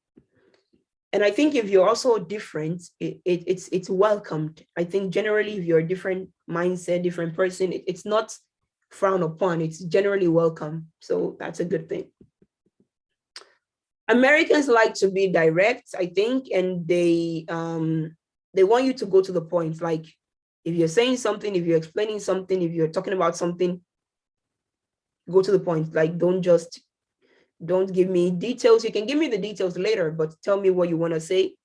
[SPEAKER 3] And I think if you're also different, it's welcomed. I think generally if you're a different mindset, different person, it's not frowned upon, it's generally welcome. So that's a good thing. Americans like to be direct, I think, and they want you to go to the point. Like if you're saying something, if you're explaining something, if you're talking about something, go to the point. Like don't give me details. You can give me the details later, but tell me what you want to say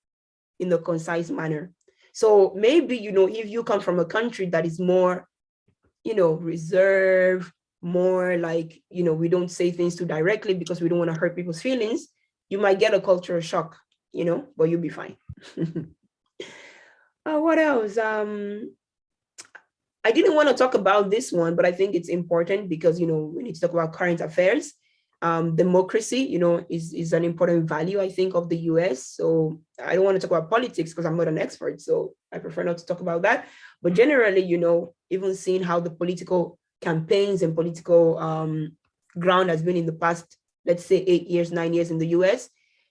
[SPEAKER 3] in a concise manner. So maybe, if you come from a country that is more, reserved, more like, we don't say things too directly because we don't want to hurt people's feelings, you might get a cultural shock, but you'll be fine. What else? I didn't want to talk about this one, but I think it's important because, we need to talk about current affairs. Democracy, is an important value, I think, of the US. So I don't want to talk about politics because I'm not an expert. So I prefer not to talk about that. But generally, even seeing how the political campaigns and political ground has been in the past, let's say 8 years, 9 years in the US,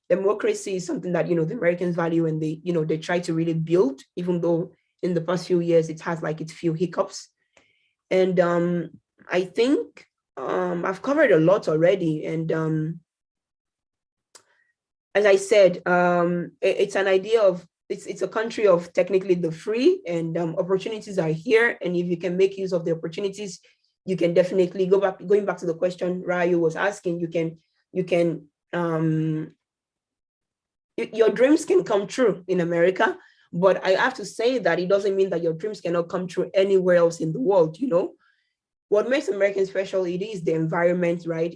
[SPEAKER 3] democracy is something that, the Americans value and they try to really build, even though in the past few years, it has like its few hiccups. And I think I've covered a lot already. And as I said, it's an idea of, it's a country of technically the free, and opportunities are here. And if you can make use of the opportunities, you can definitely going back to the question Ryu was asking, your dreams can come true in America. But I have to say that it doesn't mean that your dreams cannot come true anywhere else in the world. What makes America special, it is the environment, right?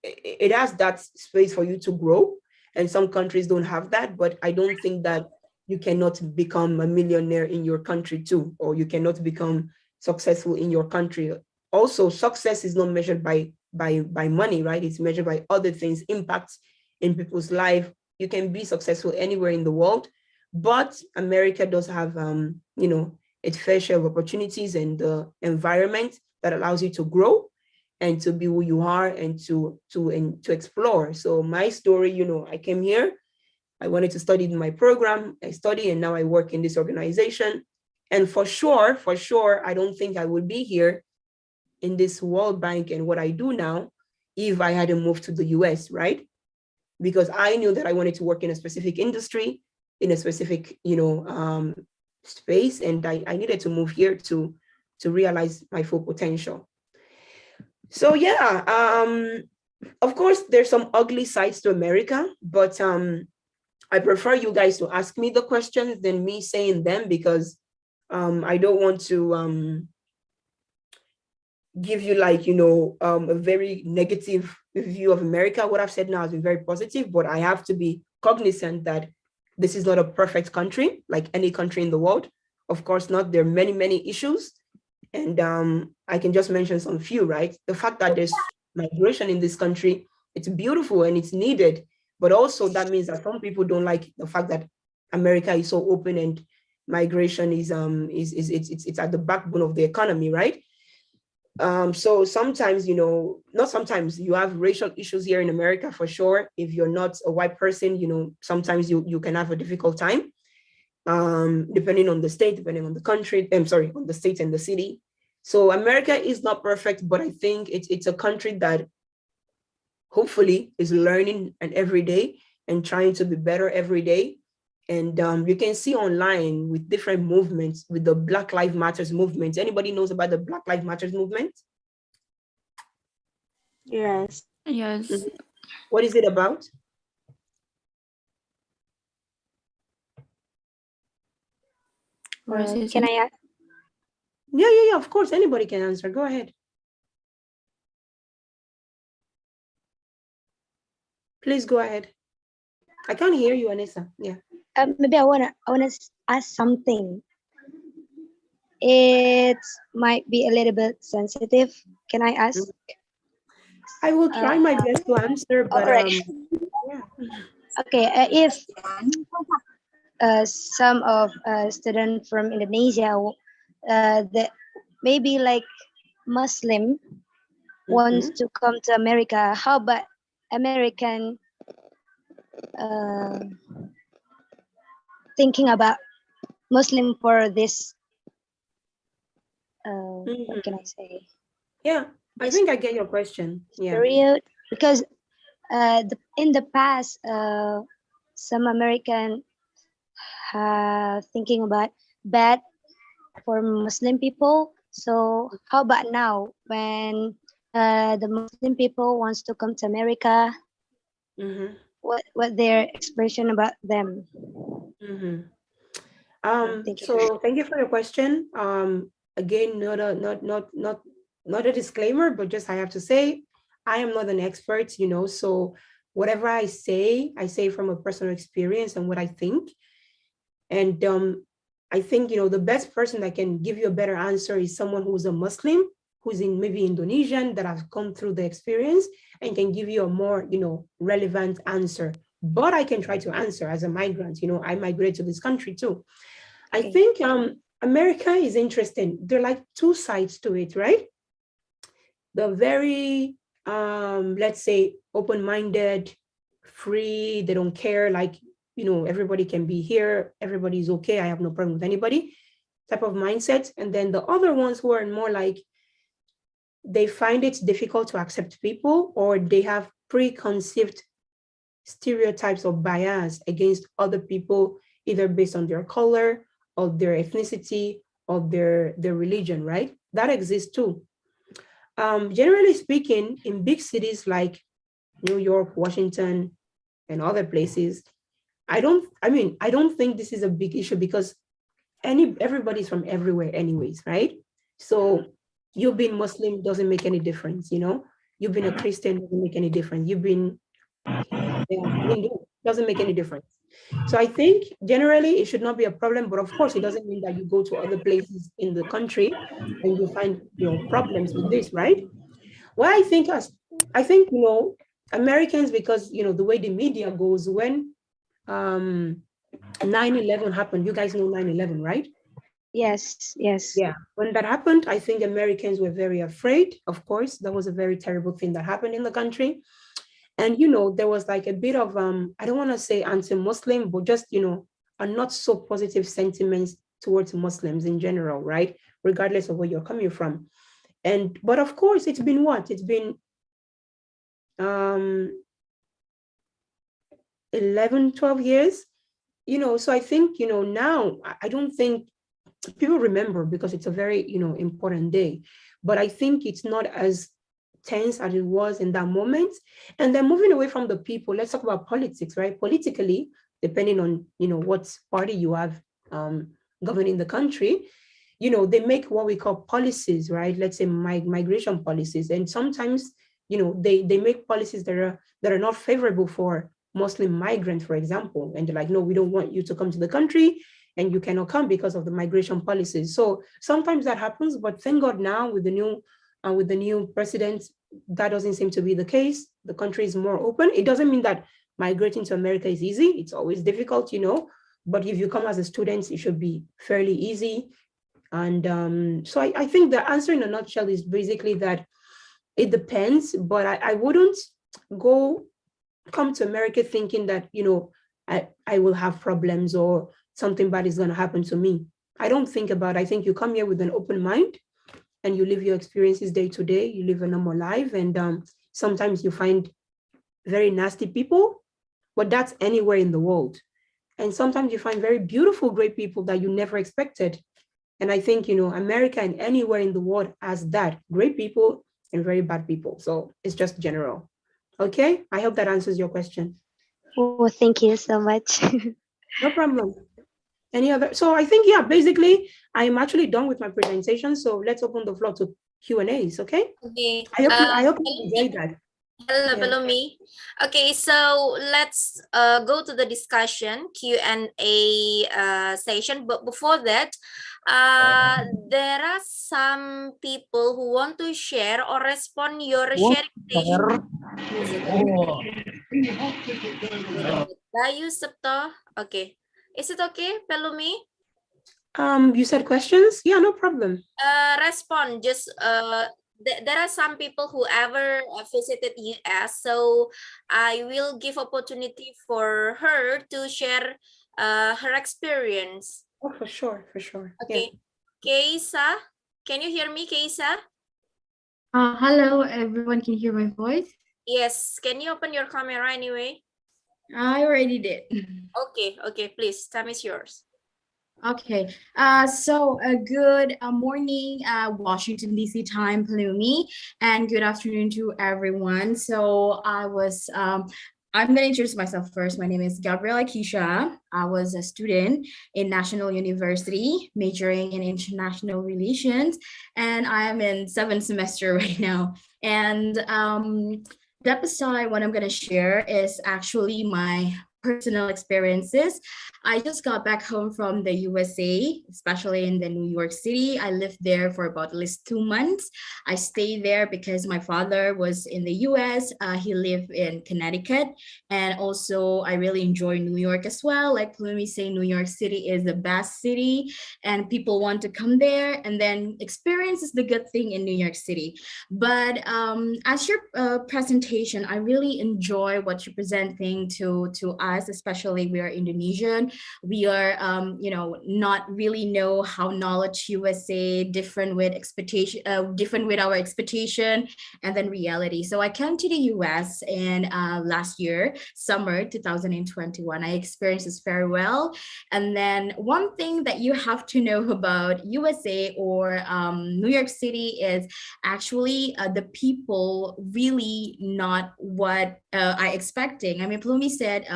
[SPEAKER 3] It has that space for you to grow, and some countries don't have that. But I don't think that you cannot become a millionaire in your country too, or you cannot become successful in your country. Also, success is not measured by money, right? It's measured by other things, impacts in people's life. You can be successful anywhere in the world, but America does have, its fair share of opportunities and the environment that allows you to grow and to be who you are and to explore. So my story, I came here, I wanted to study in my program, I study, and now I work in this organization. And for sure, I don't think I would be here in this World Bank and what I do now if I hadn't moved to the US, right? Because I knew that I wanted to work in a specific industry, in a specific, space, and I needed to move here to realize my full potential. So yeah, of course, there's some ugly sides to America, but I prefer you guys to ask me the questions than me saying them, because I don't want to give you like, a very negative view of America. What I've said now has been very positive, but I have to be cognizant that this is not a perfect country like any country in the world. Of course not. There are many, many issues. And I can just mention some few, right? The fact that there's migration in this country, it's beautiful and it's needed. But also that means that some people don't like the fact that America is so open and migration is it's at the backbone of the economy, right? So sometimes, not sometimes, you have racial issues here in America for sure. If you're not a white person, sometimes you can have a difficult time, depending on the state, depending on the country, on the state and the city. So America is not perfect, but I think it's a country that hopefully is learning and every day and trying to be better every day. And you can see online with different movements, with the Black Lives Matters movement. Anybody knows about the Black Lives Matters movement?
[SPEAKER 9] Yes.
[SPEAKER 1] Yes.
[SPEAKER 3] What is it about?
[SPEAKER 10] Can I ask?
[SPEAKER 3] Yeah, of course, anybody can answer. Go ahead. Please go ahead. I can't hear you, Anissa. Yeah.
[SPEAKER 10] Maybe I wanna ask something. It might be a little bit sensitive. Can I ask?
[SPEAKER 3] I will try my best to answer, but yeah.
[SPEAKER 10] Okay, if some of students from Indonesia that maybe like Muslim wants to come to America, how about American thinking about Muslim for this? What can I say?
[SPEAKER 3] Yeah, I think I get your question. Yeah.
[SPEAKER 10] Period, because in the past, some American thinking about bad for Muslim people. So how about now when the Muslim people wants to come to America? What their expression about them?
[SPEAKER 3] So thank you for your question. Again, not a disclaimer, but just I have to say, I am not an expert, you know, so whatever I say from a personal experience and what I think. And I think, you know, the best person that can give you a better answer is someone who's a Muslim, who's in maybe Indonesian, that has come through the experience and can give you a more, you know, relevant answer. But I can try to answer as a migrant, you know, I migrated to this country too. I think America is interesting. There are like two sides to it, right? The very, let's say, open-minded, free, they don't care, like, you know, everybody can be here, everybody's okay, I have no problem with anybody type of mindset. And then the other ones who are more like, they find it difficult to accept people, or they have preconceived stereotypes or bias against other people, either based on their color or their ethnicity or their religion, right? That exists too. Generally speaking, in big cities like New York, Washington, and other places, I don't think this is a big issue because everybody's from everywhere anyways, right? So you being Muslim doesn't make any difference, you know? You've been a Christian doesn't make any difference. You've been Hindu doesn't make any difference. So I think generally it should not be a problem, but of course it doesn't mean that you go to other places in the country and you find, you know, problems with this, right? Well, I think, you know, Americans, because, you know, the way the media goes, when 9/11 happened, you guys know 9/11, right?
[SPEAKER 10] Yes.
[SPEAKER 3] Yeah, when that happened, I think Americans were very afraid. Of course, that was a very terrible thing that happened in the country. And, you know, there was like a bit of, I don't want to say anti-Muslim, but just, you know, a not so positive sentiments towards Muslims in general, right? Regardless of where you're coming from. But of course, it's been what? It's been 11, 12 years, you know, so I think, you know, now I don't think people remember because it's a very, you know, important day, but I think it's not as tense as it was in that moment. And then moving away from the people, let's talk about politics, right? Politically, depending on, you know, what party you have governing the country, you know, they make what we call policies, right? Let's say migration policies. And sometimes, you know, they make policies that are not favorable for Muslim migrants, for example. And they're like, no, we don't want you to come to the country and you cannot come because of the migration policies. So sometimes that happens, but thank God now with the new president, that doesn't seem to be the case. The country is more open. It doesn't mean that migrating to America is easy. It's always difficult, you know, but if you come as a student, it should be fairly easy. And so I think the answer in a nutshell is basically that it depends, but I wouldn't come to America thinking that, you know, I will have problems or something bad is going to happen to me. I don't think about it. I think you come here with an open mind and you live your experiences day to day. You live a normal life. And sometimes you find very nasty people, but that's anywhere in the world. And sometimes you find very beautiful, great people that you never expected. And I think, you know, America and anywhere in the world has that, great people and very bad people. So it's just general. Okay, I hope that answers your question.
[SPEAKER 10] Oh, thank you so much.
[SPEAKER 3] No problem. Any other? So I think, yeah, basically, I'm actually done with my presentation. So let's open the floor to Q&As, okay?
[SPEAKER 1] Okay.
[SPEAKER 3] I hope you enjoyed that.
[SPEAKER 1] Hello, me. Okay, so let's go to the discussion Q&A session. But before that, there are some people who want to share or respond your sharing station. Bayu Septo. Okay. Is it okay, Pelumi?
[SPEAKER 3] You said questions? Yeah, no problem.
[SPEAKER 1] Respond. Just there are some people who ever visited US, so I will give opportunity for her to share her experience.
[SPEAKER 3] Oh, for sure, for sure.
[SPEAKER 1] Okay, Keisa, can you hear me, Keisa?
[SPEAKER 14] Hello, everyone can hear my voice?
[SPEAKER 1] Yes, can you open your camera anyway?
[SPEAKER 14] I already did.
[SPEAKER 1] Okay, please, time is yours.
[SPEAKER 14] Okay, so a good morning, Washington, D.C. time, Palumi, and good afternoon to everyone. So I'm going to introduce myself first. My name is Gabriela Keisha. I was a student in National University, majoring in international relations, and I am in 7th semester right now. And the episode, what I'm going to share is actually my personal experiences. I just got back home from the USA, especially in the New York City. I lived there for about at least 2 months. I stayed there because my father was in the US. He lived in Connecticut. And also I really enjoy New York as well. Like let me say, New York City is the best city and people want to come there, and then experience is the good thing in New York City. But as your presentation, I really enjoy what you're presenting to us, especially we are Indonesian. We are, not really know how knowledge USA different with expectation, different with our expectation and then reality. So I came to the US in last year, summer 2021. I experienced this very well. And then one thing that you have to know about USA or New York City is actually the people really not what I expecting. I mean, Plumi said,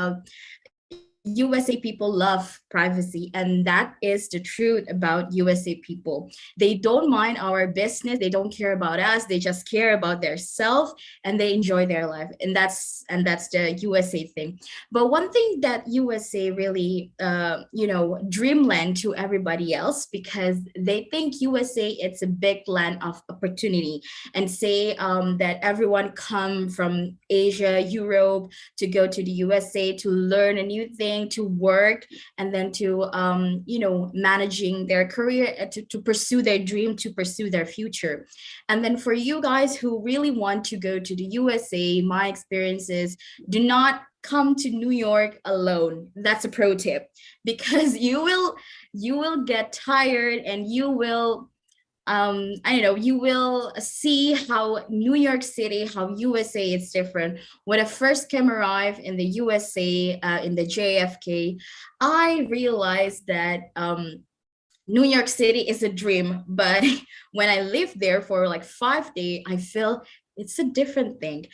[SPEAKER 14] USA people love privacy, and that is the truth about USA people. They don't mind our business, they don't care about us, they just care about their self and they enjoy their life, and that's the USA thing. But one thing that USA really dreamland to everybody else, because they think USA it's a big land of opportunity, and say that everyone come from Asia, Europe to go to the USA to learn a new thing, to work, and then to managing their career, to pursue their dream, to pursue their future. And then for you guys who really want to go to the USA, my experiences, do not come to New York alone. That's a pro tip, because you will get tired, and you will you will see how New York City, how USA is different. When I first came arrive in the USA, in the JFK, I realized that New York City is a dream, but when I lived there for like 5 days, I feel it's a different thing.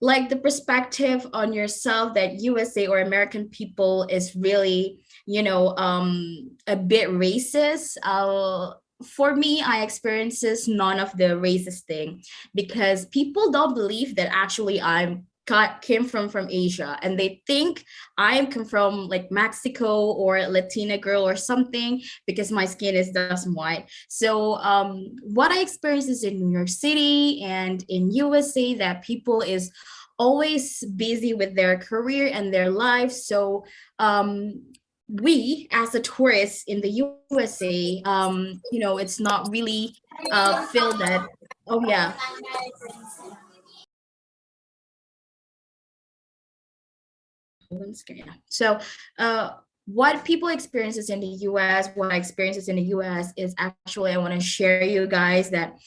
[SPEAKER 14] Like the perspective on yourself that USA or American people is really, a bit racist. For me, I experiences none of the racist thing, because people don't believe that actually came from Asia, and they think I come from like Mexico or Latina girl or something, because my skin is just white. So what I experience is in New York City and in USA, that people is always busy with their career and their life. So we as a tourist in the USA, it's not really feel that, oh yeah. So what people experiences in the US, what I experiences in the US is actually, I want to share you guys that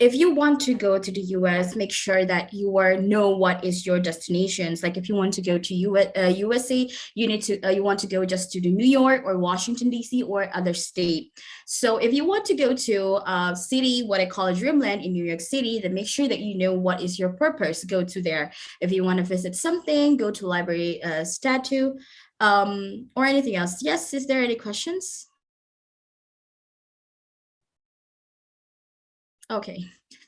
[SPEAKER 14] if you want to go to the US, make sure that you know what is your destinations. Like if you want to go to USA, you want to go just to the New York or Washington, D.C. or other state. So if you want to go to city, what I call a dreamland in New York City, then make sure that you know what is your purpose. Go to there. If you want to visit something, go to library statue, or anything else. Yes, is there any questions? Okay,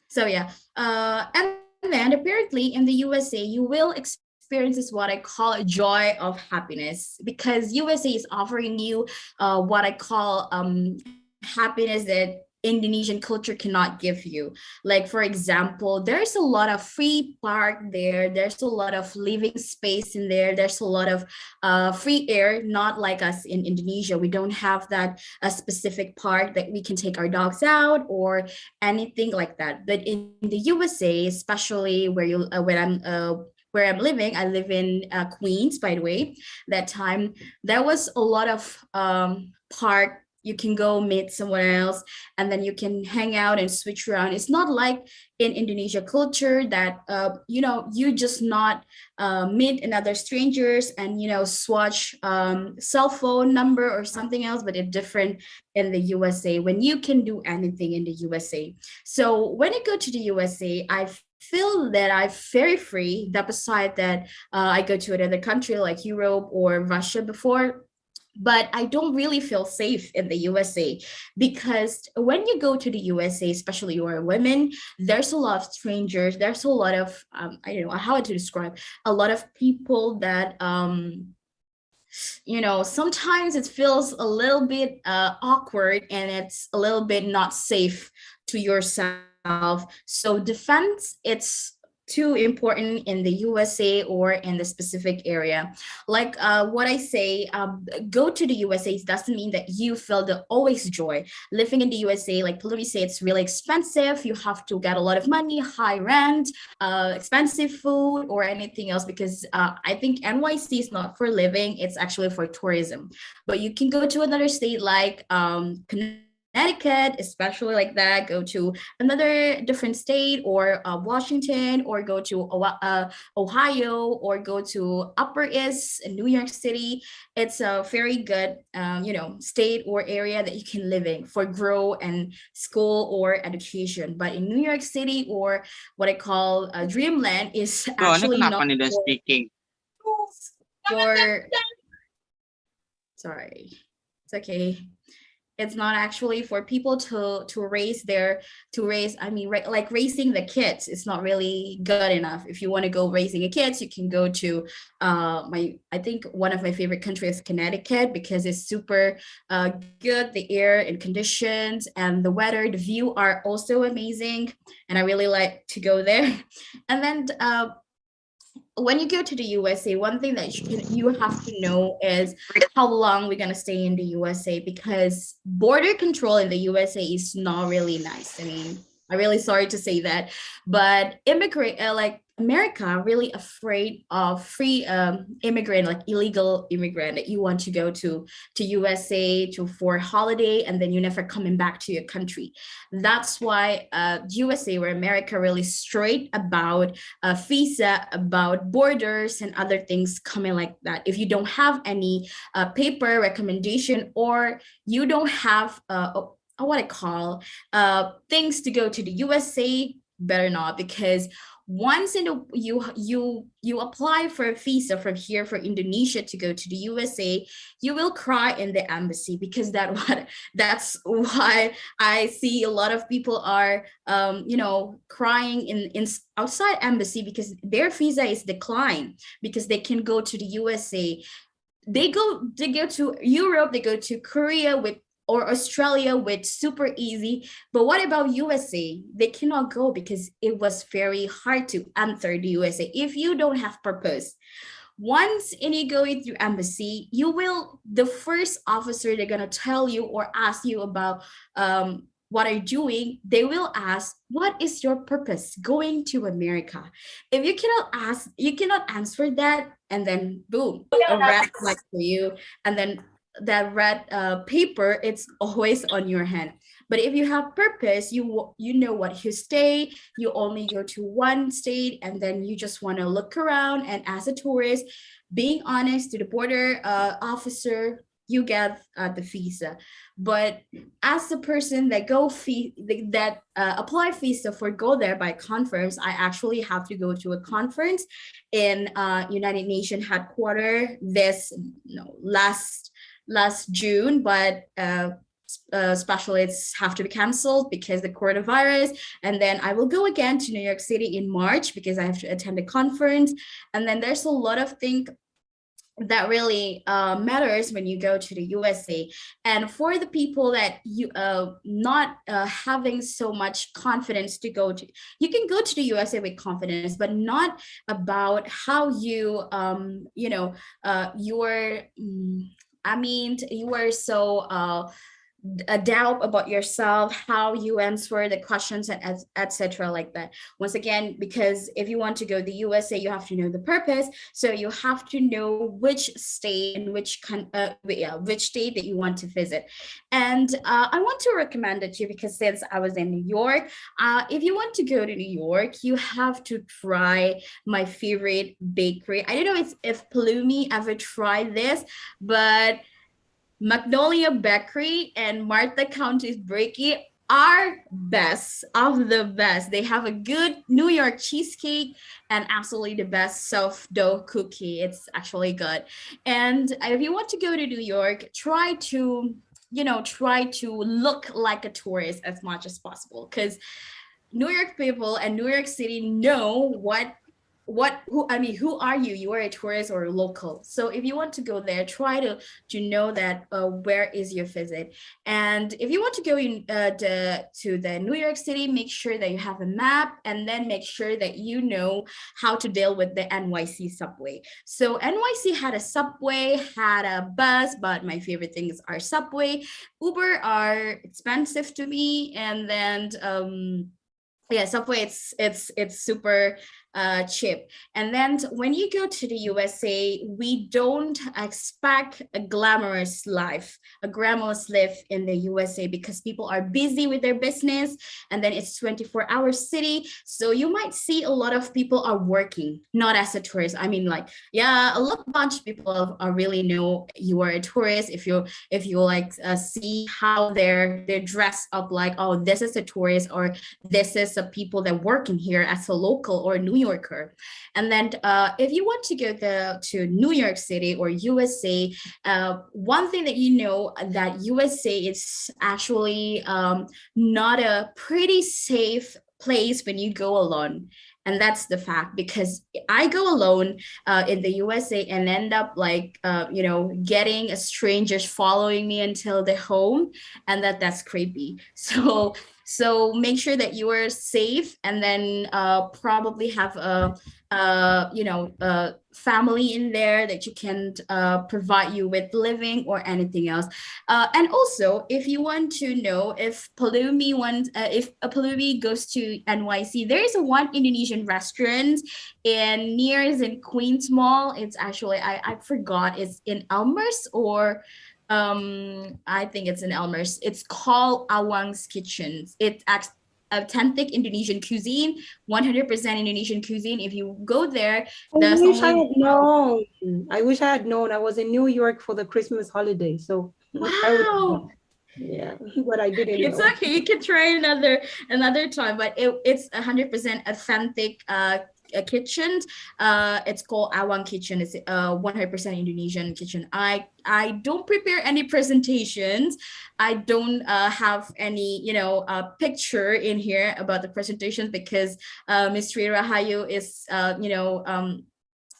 [SPEAKER 14] so yeah, and then apparently in the USA, you will experience what I call a joy of happiness, because USA is offering you what I call happiness that Indonesian culture cannot give you. Like, for example, there's a lot of free park there. There's a lot of living space in there. There's a lot of free air, not like us in Indonesia. We don't have that a specific park that we can take our dogs out or anything like that. But in the USA, especially where I'm living, I live in Queens, by the way. That time, there was a lot of park. You can go meet someone else, and then you can hang out and switch around. It's not like in Indonesia culture that you just not meet another strangers and swatch cell phone number or something else, but it's different in the USA when you can do anything in the USA. So when I go to the USA, I feel that I'm very free. That beside that, I go to another country like Europe or Russia before, but I don't really feel safe in the USA, because when you go to the USA, especially you're a woman, there's a lot of strangers. There's a lot of I don't know how to describe, a lot of people that sometimes it feels a little bit awkward, and it's a little bit not safe to yourself. So defense, it's too important in the USA or in the specific area. Like what I say, go to the USA doesn't mean that you feel the always joy. Living in the USA, like Palumi say, it's really expensive. You have to get a lot of money, high rent, expensive food, or anything else, because I think NYC is not for living, it's actually for tourism. But you can go to another state like Connecticut, especially like that, go to another different state, or Washington, or go to Ohio, or go to Upper East in New York City. It's a very good, state or area that you can live in for grow and school or education. But in New York City, or what I call Dreamland, is actually not
[SPEAKER 15] speaking.
[SPEAKER 14] for. Sorry, it's okay. It's not actually for people to raise like raising the kids. It's not really good enough. If you want to go raising a kids, you can go to I think one of my favorite countries is Connecticut, because it's super good. The air and conditions and the weather, the view are also amazing, and I really like to go there. And then when you go to the USA, one thing that you have to know is how long we're gonna stay in the USA, because border control in the USA is not really nice. I mean, I'm really sorry to say that, but America really afraid of free immigrant, like illegal immigrant, that you want to go to USA for holiday, and then you're never coming back to your country. That's why USA or America really straight about visa, about borders and other things coming like that. If you don't have any paper recommendation, or you don't have what I call things to go to the USA, better not, because once you apply for a visa from here for Indonesia to go to the USA, you will cry in the embassy, because that's why I see a lot of people are crying in outside embassy, because their visa is declined, because they can go to the USA. They go to Europe, they go to Korea or Australia with super easy. But what about USA? They cannot go, because it was very hard to enter the USA if you don't have purpose. Once you go into embassy, the first officer, they're gonna tell you or ask you about what are you doing. They will ask, what is your purpose going to America? If you cannot answer that, and then boom, a red flag for you, and then that red paper, it's always on your hand. But if you have purpose, you know what you stay, you only go to one state, and then you just want to look around, and as a tourist, being honest to the border officer, you get the visa. But as a person that apply visa for go there by conference, I actually have to go to a conference in United Nations headquarters last June, but especially it's have to be canceled because the coronavirus. And then I will go again to New York City in March, because I have to attend a conference. And then there's a lot of things that really matters when you go to the USA. And for the people that you not having so much confidence to go to, you can go to the USA with confidence, but not about how you you know you're I mean you are so a doubt about yourself, how you answer the questions, and etc. like that. Once again, because if you want to go to the USA, you have to know the purpose. So you have to know which state and which state that you want to visit. And I want to recommend it to you because since I was in New York, if you want to go to New York, you have to try my favorite bakery. I don't know if Palumi ever tried this, but Magnolia Bakery and Martha County's Bakery are best of the best. They have a good New York cheesecake and absolutely the best sourdough cookie. It's actually good. And if you want to go to New York, try to look like a tourist as much as possible, because New York people and New York City know who are you? You are a tourist or a local. So if you want to go there, try to know that where is your visit. And if you want to go to the New York City, make sure that you have a map, and then make sure that you know how to deal with the NYC subway. So NYC had a subway, had a bus, but my favorite things are subway. Uber are expensive to me, and then yeah, subway it's super cheap. And then when you go to the USA, we don't expect a glamorous life in the USA, because people are busy with their business, and then it's 24-hour city. So you might see a lot of people are working, not as a tourist. I mean, like, yeah, a bunch of people are really know you are a tourist if you like see how they're dressed up, like, oh, this is a tourist, or this is a people that working here as a local or New Yorker. And then if you want to go to New York City or USA, one thing that you know that USA is actually not a pretty safe place when you go alone. And that's the fact, because I go alone in the USA and end up like, getting a strangers following me until the home, and that's creepy. So make sure that you are safe, and then probably have a family in there that you can provide you with living or anything else. And also, if you want to know if Palumi goes to NYC, there is one Indonesian restaurant in Queens Mall. It's actually I forgot, it's in Elmhurst or I think it's in Elmhurst. It's called Awang's Kitchen. It's authentic Indonesian cuisine, 100% Indonesian cuisine. If you go there,
[SPEAKER 3] I wish I had known. I was in New York for the Christmas holiday, so
[SPEAKER 14] wow.
[SPEAKER 3] Yeah, but I didn't know.
[SPEAKER 14] It's okay. You can try another time, but it's 100% authentic kitchen. It's called Awang Kitchen. It's 100% Indonesian kitchen. I don't prepare any presentations. I don't have any picture in here about the presentations, because Ms. Sri Rahayu is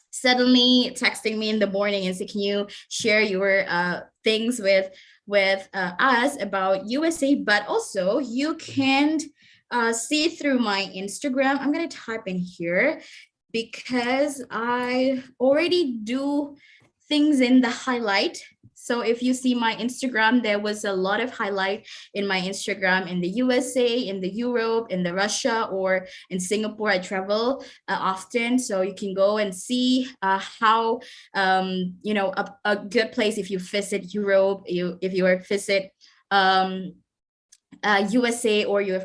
[SPEAKER 14] suddenly texting me in the morning and say, can you share your things with us about USA? But also you can see through my Instagram. I'm going to type in here because I already do things in the highlight. So if you see my Instagram, there was a lot of highlight in my Instagram in the USA, in the Europe, in the Russia, or in Singapore. I travel often, so you can go and see how a good place if you visit Europe, if you visit USA, or you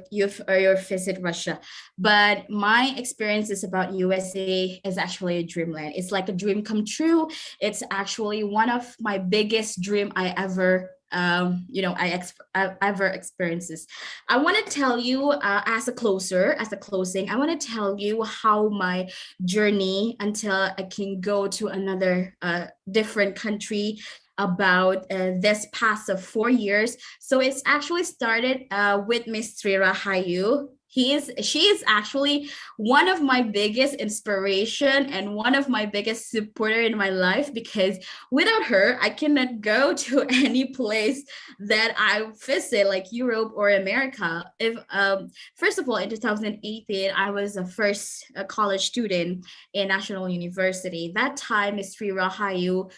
[SPEAKER 14] visit Russia. But my experiences about USA is actually a dreamland. It's like a dream come true. It's actually one of my biggest dream I ever ever experiences. I want to tell you as a closing, I want to tell you how my journey until I can go to another different country about this past of 4 years. So it's actually started with Ms. Sri Rahayu. she is actually one of my biggest inspiration and one of my biggest supporter in my life, because without her I cannot go to any place that I visit, like Europe or America. If first of all, in 2018 I was a first college student in National University. That time Ms. Sri Rahayu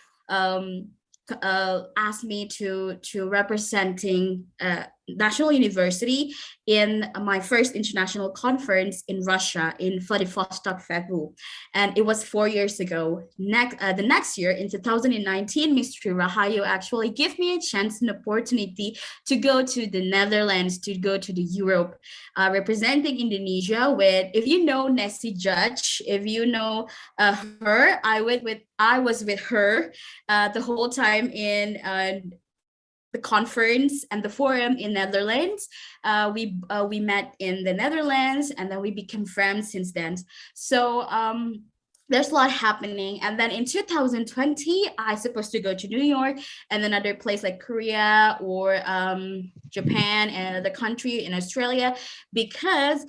[SPEAKER 14] asked me to representing National University in my first international conference in Russia in Vladivostok, February, and it was 4 years ago. The next year, in 2019, Mr. Rahayu actually gave me a chance, an opportunity to go to the Netherlands, to go to the Europe, representing Indonesia with, if you know Nessie Judge, if you know her, I was with her the whole time in the conference and the forum in Netherlands. We met in the Netherlands, and then we became friends since then. So there's a lot happening. And then in 2020, I supposed to go to New York and another place like Korea or Japan and another country in Australia, because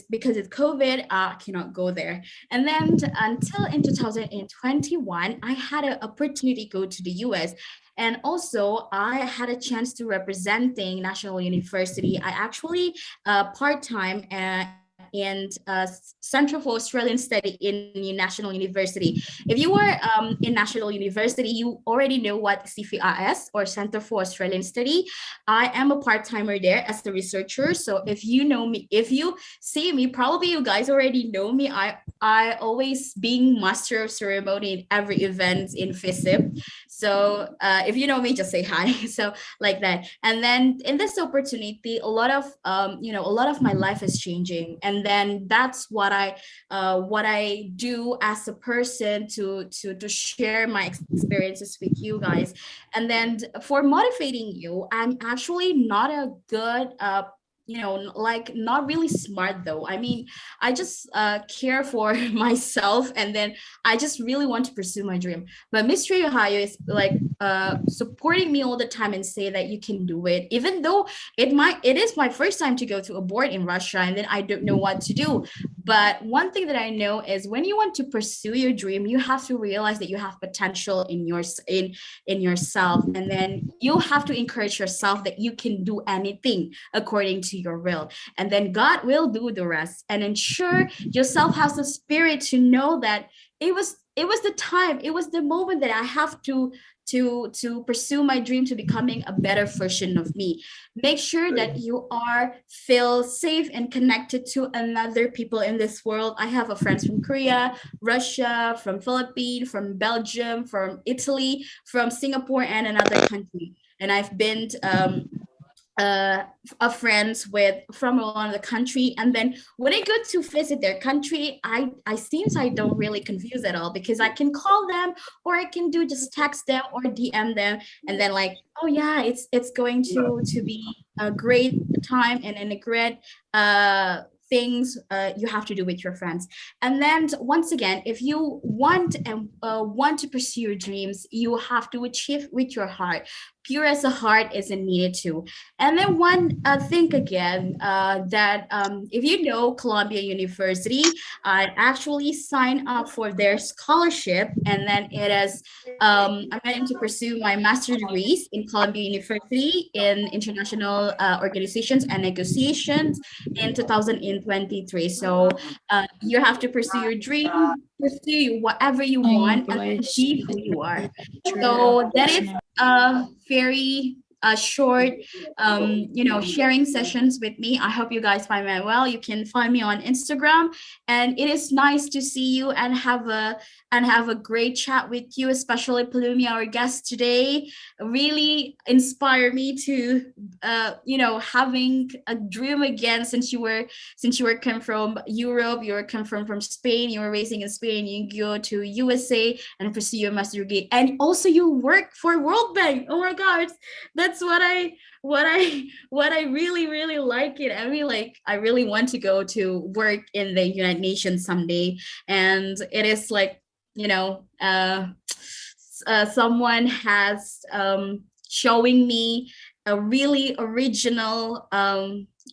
[SPEAKER 14] because it's COVID, I cannot go there. And then until in 2021, I had an opportunity to go to the US. And also, I had a chance to representing National University. I actually part-time and Center for Australian Study in National University. If you were in National University, you already know what CFIS or Center for Australian Study. I am a part-timer there as a researcher. So if you know me, if you see me, probably you guys already know me. I always being master of ceremony in every event in FISIP. So if you know me, just say hi. So like that. And then in this opportunity, a lot of my life is changing. And then that's what I do as a person to share my experiences with you guys. And then for motivating you, I'm actually not a good like not really smart though. I mean, I just care for myself, and then I just really want to pursue my dream. But Mr. Ohio is like supporting me all the time and say that you can do it, even though it is my first time to go to a board in Russia, and then I don't know what to do. But one thing that I know is when you want to pursue your dream, you have to realize that you have potential in yourself, and then you have to encourage yourself that you can do anything according to your will, and then God will do the rest. And ensure yourself has the spirit to know that it was the time, it was the moment that I have to pursue my dream to becoming a better version of me. Make sure that you feel safe and connected to another people in this world. I have friends from Korea, Russia, from Philippines, from Belgium, from Italy, from Singapore, and another country. And I've been friends from around the country, and then when I go to visit their country, I seems I don't really confuse at all, because I can call them, or I can just text them or DM them, and then like, oh yeah, it's going to be a great time and a great things you have to do with your friends. And then once again, if you want to pursue your dreams, you have to achieve with your heart. Pure as a heart isn't needed to. And then one thing again, that if you know Columbia University, I actually signed up for their scholarship, and then it is I'm going to pursue my master's degrees in Columbia University in international organizations and negotiations in 2023. So you have to pursue your dream, pursue whatever you want, and be who you are. So that is very short sharing sessions with me. I hope you guys find me well. You can find me on Instagram, and it is nice to see you and have a great chat with you, especially Palumi, our guest today. Really inspire me to having a dream again, since you were come from Europe, you were come from Spain, you were raising in Spain, you go to USA and pursue your master degree, and also you work for World Bank. Oh my God, that's what I really like it. I really want to go to work in the United Nations someday, and it is like, someone has showing me a really original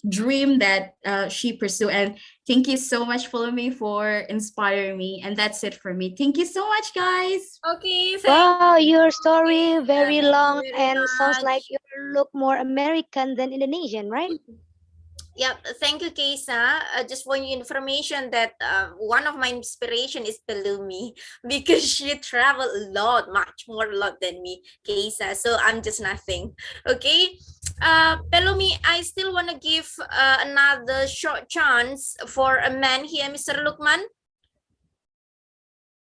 [SPEAKER 14] dream that she pursued. And thank you so much, Palumi, for inspiring me. And that's it for me. Thank you so much, guys.
[SPEAKER 1] Okay,
[SPEAKER 10] Wow, your story very long
[SPEAKER 1] very
[SPEAKER 10] and sounds like
[SPEAKER 1] much.
[SPEAKER 10] you look more American than Indonesian, right?
[SPEAKER 1] Yep, thank you, Keisa. Just for your information that one of my inspiration is Pelumi because she traveled a lot, much more a lot than me, Keisa. So I'm just nothing. Okay, Pelumi, I still want to give another short chance for a man here, Mr. Lukman.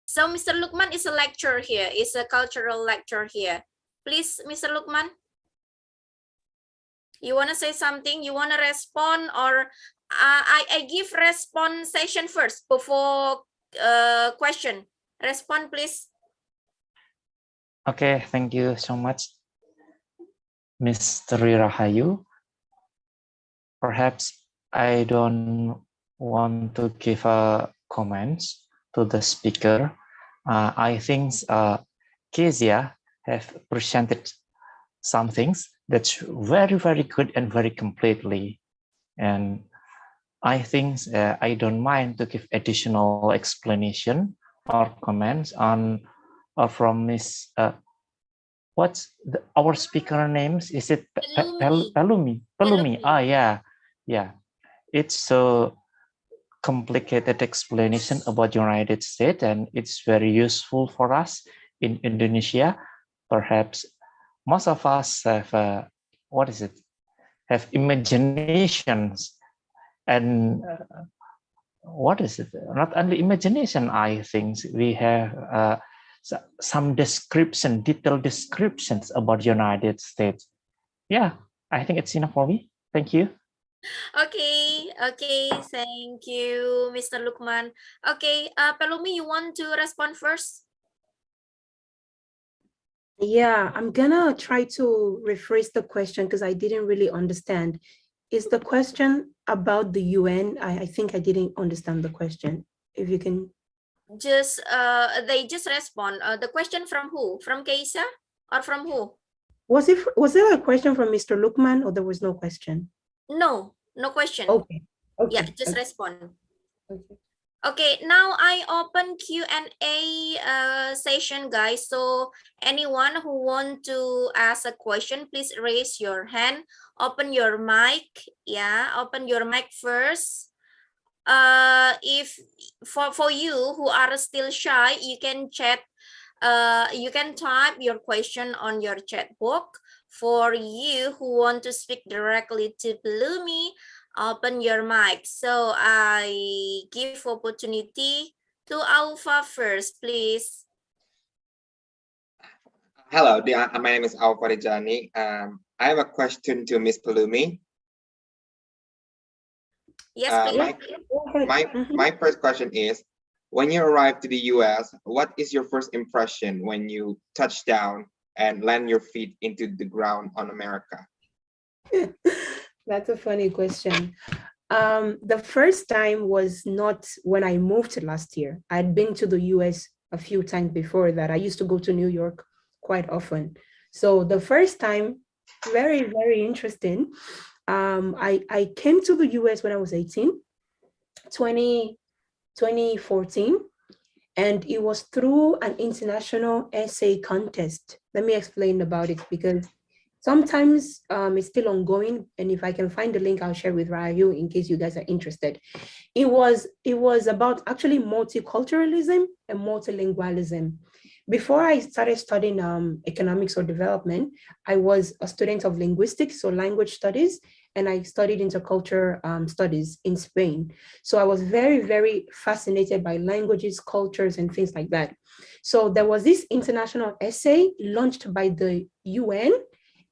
[SPEAKER 1] So Mr. Lukman is a lecturer here, is a cultural lecturer here. Please, Mr. Lukman. You want to say something? You want to respond, or I give respond session first before question. Respond, please.
[SPEAKER 13] Okay, thank you so much, Mr. Rahayu. Perhaps I don't want to give comments to the speaker. I think Kezia have presented some things that's very, very good and very completely. And I think I don't mind to give additional explanation or comments on from Miss, what's our speaker names? Is it Pelumi? Pelumi. Ah, yeah. It's so complicated explanation about United States, and it's very useful for us in Indonesia. Perhaps most of us have have imaginations, and not only imagination. I think we have some detailed descriptions about United States. Yeah, I think it's enough for me. Thank you.
[SPEAKER 1] Okay, thank you, Mr. Lukman. Okay, Pelumi, you want to respond first?
[SPEAKER 3] Yeah, I'm gonna try to rephrase the question because I didn't really understand. Is the question about the UN? I think I didn't understand the question. If you can.
[SPEAKER 1] Just they just respond. The question from who? From Keisa or from who?
[SPEAKER 3] Was there a question from Mr. Lukman, or there was no question?
[SPEAKER 1] No question.
[SPEAKER 3] Okay.
[SPEAKER 1] Yeah, just respond. Okay, now I open Q&A session, guys. So anyone who want to ask a question, please raise your hand. Open your mic. Yeah, open your mic first. If for you who are still shy, you can chat. You can type your question on your chat box. For you who want to speak directly to Pelumi, open your mic. So I give opportunity to Alpha first, please.
[SPEAKER 6] Hello, my name is Alpha Rejani. I have a question to Miss Pelumi.
[SPEAKER 1] Yes,
[SPEAKER 6] my first question is, when you arrive to the US, what is your first impression when you touch down and land your feet into the ground on America?
[SPEAKER 3] That's a funny question. The first time was not when I moved last year. I'd been to the US a few times before that. I used to go to New York quite often. So the first time, very, very interesting. I came to the US when I was 18, 2014, and it was through an international essay contest. Let me explain about it, because sometimes it's still ongoing, and if I can find the link, I'll share with Ryu in case you guys are interested. It was about actually multiculturalism and multilingualism. Before I started studying economics or development, I was a student of linguistics, so language studies, and I studied intercultural studies in Spain. So I was very, very fascinated by languages, cultures, and things like that. So there was this international essay launched by the UN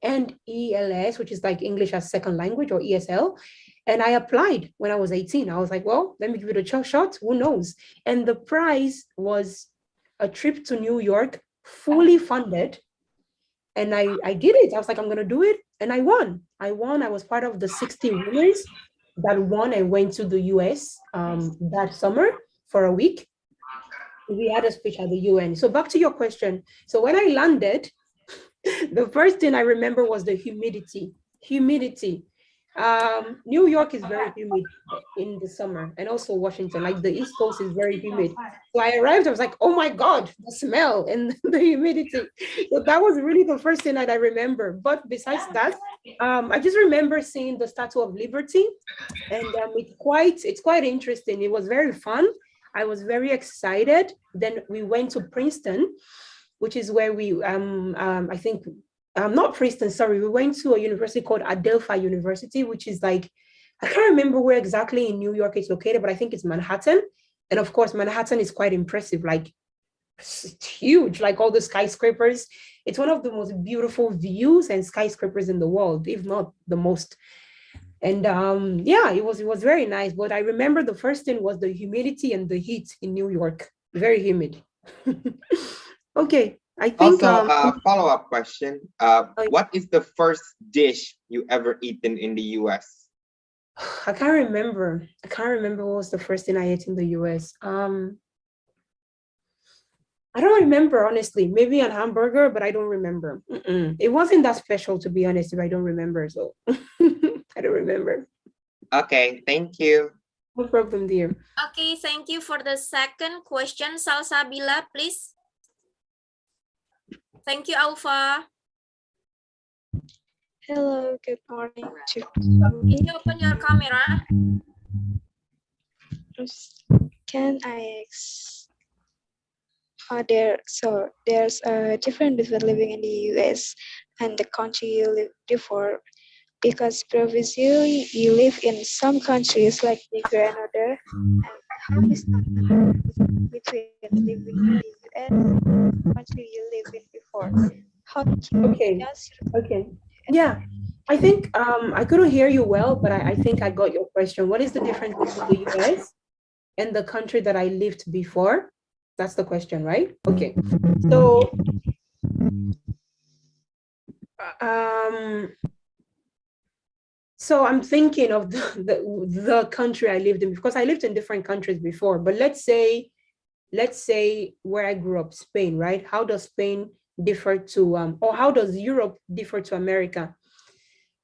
[SPEAKER 3] and ELS, which is like English as second language, or ESL. And I applied when I was 18. I was like, well, let me give it a shot, who knows? And the prize was a trip to New York, fully funded. And I did it. I was like, I'm gonna do it. And I won. I was part of the 60 winners that won and went to the US that summer for a week. We had a speech at the UN. So back to your question. So when I landed, The first thing I remember was the humidity. Humidity. New York is very humid in the summer, and also Washington, like the East Coast is very humid. So I arrived, I was like, oh my God, the smell and the humidity. So that was really the first thing that I remember. But besides that, I just remember seeing the Statue of Liberty, and it's quite interesting. It was very fun. I was very excited. Then we went to Princeton, which is where we, I think, not Princeton, sorry, we went to a university called Adelphi University, which is like, I can't remember where exactly in New York it's located, but I think it's Manhattan. And of course, Manhattan is quite impressive, like it's huge, like all the skyscrapers. It's one of the most beautiful views and skyscrapers in the world, if not the most. And yeah, it was very nice. But I remember the first thing was the humidity and the heat in New York, very humid. Okay, I think
[SPEAKER 6] also a follow-up question. What is the first dish you ever eaten in the US?
[SPEAKER 3] I can't remember. I can't remember what was the first thing I ate in the US. I don't remember, honestly. Maybe a hamburger, but I don't remember. It wasn't that special, to be honest, if I don't remember. So I don't remember.
[SPEAKER 6] Okay, thank you.
[SPEAKER 3] No problem, dear.
[SPEAKER 1] Okay, thank you for the second question. Salsabila, please. Thank you, Alpha.
[SPEAKER 5] Hello, good morning.
[SPEAKER 1] Can you open your camera?
[SPEAKER 5] Can I ask? There's a difference between living in the US and the country you lived before, because previously you live in some countries like Niger and other. And how is the difference between living in the US and the country you live in before? How
[SPEAKER 3] Okay. Yeah, I think I couldn't hear you well, but I think I got your question. What is the difference between the US and the country that I lived before? That's the question, right? Okay. So I'm thinking of the country I lived in, because I lived in different countries before, but let's say where I grew up, Spain, right? How does Spain differ to, or how does Europe differ to America?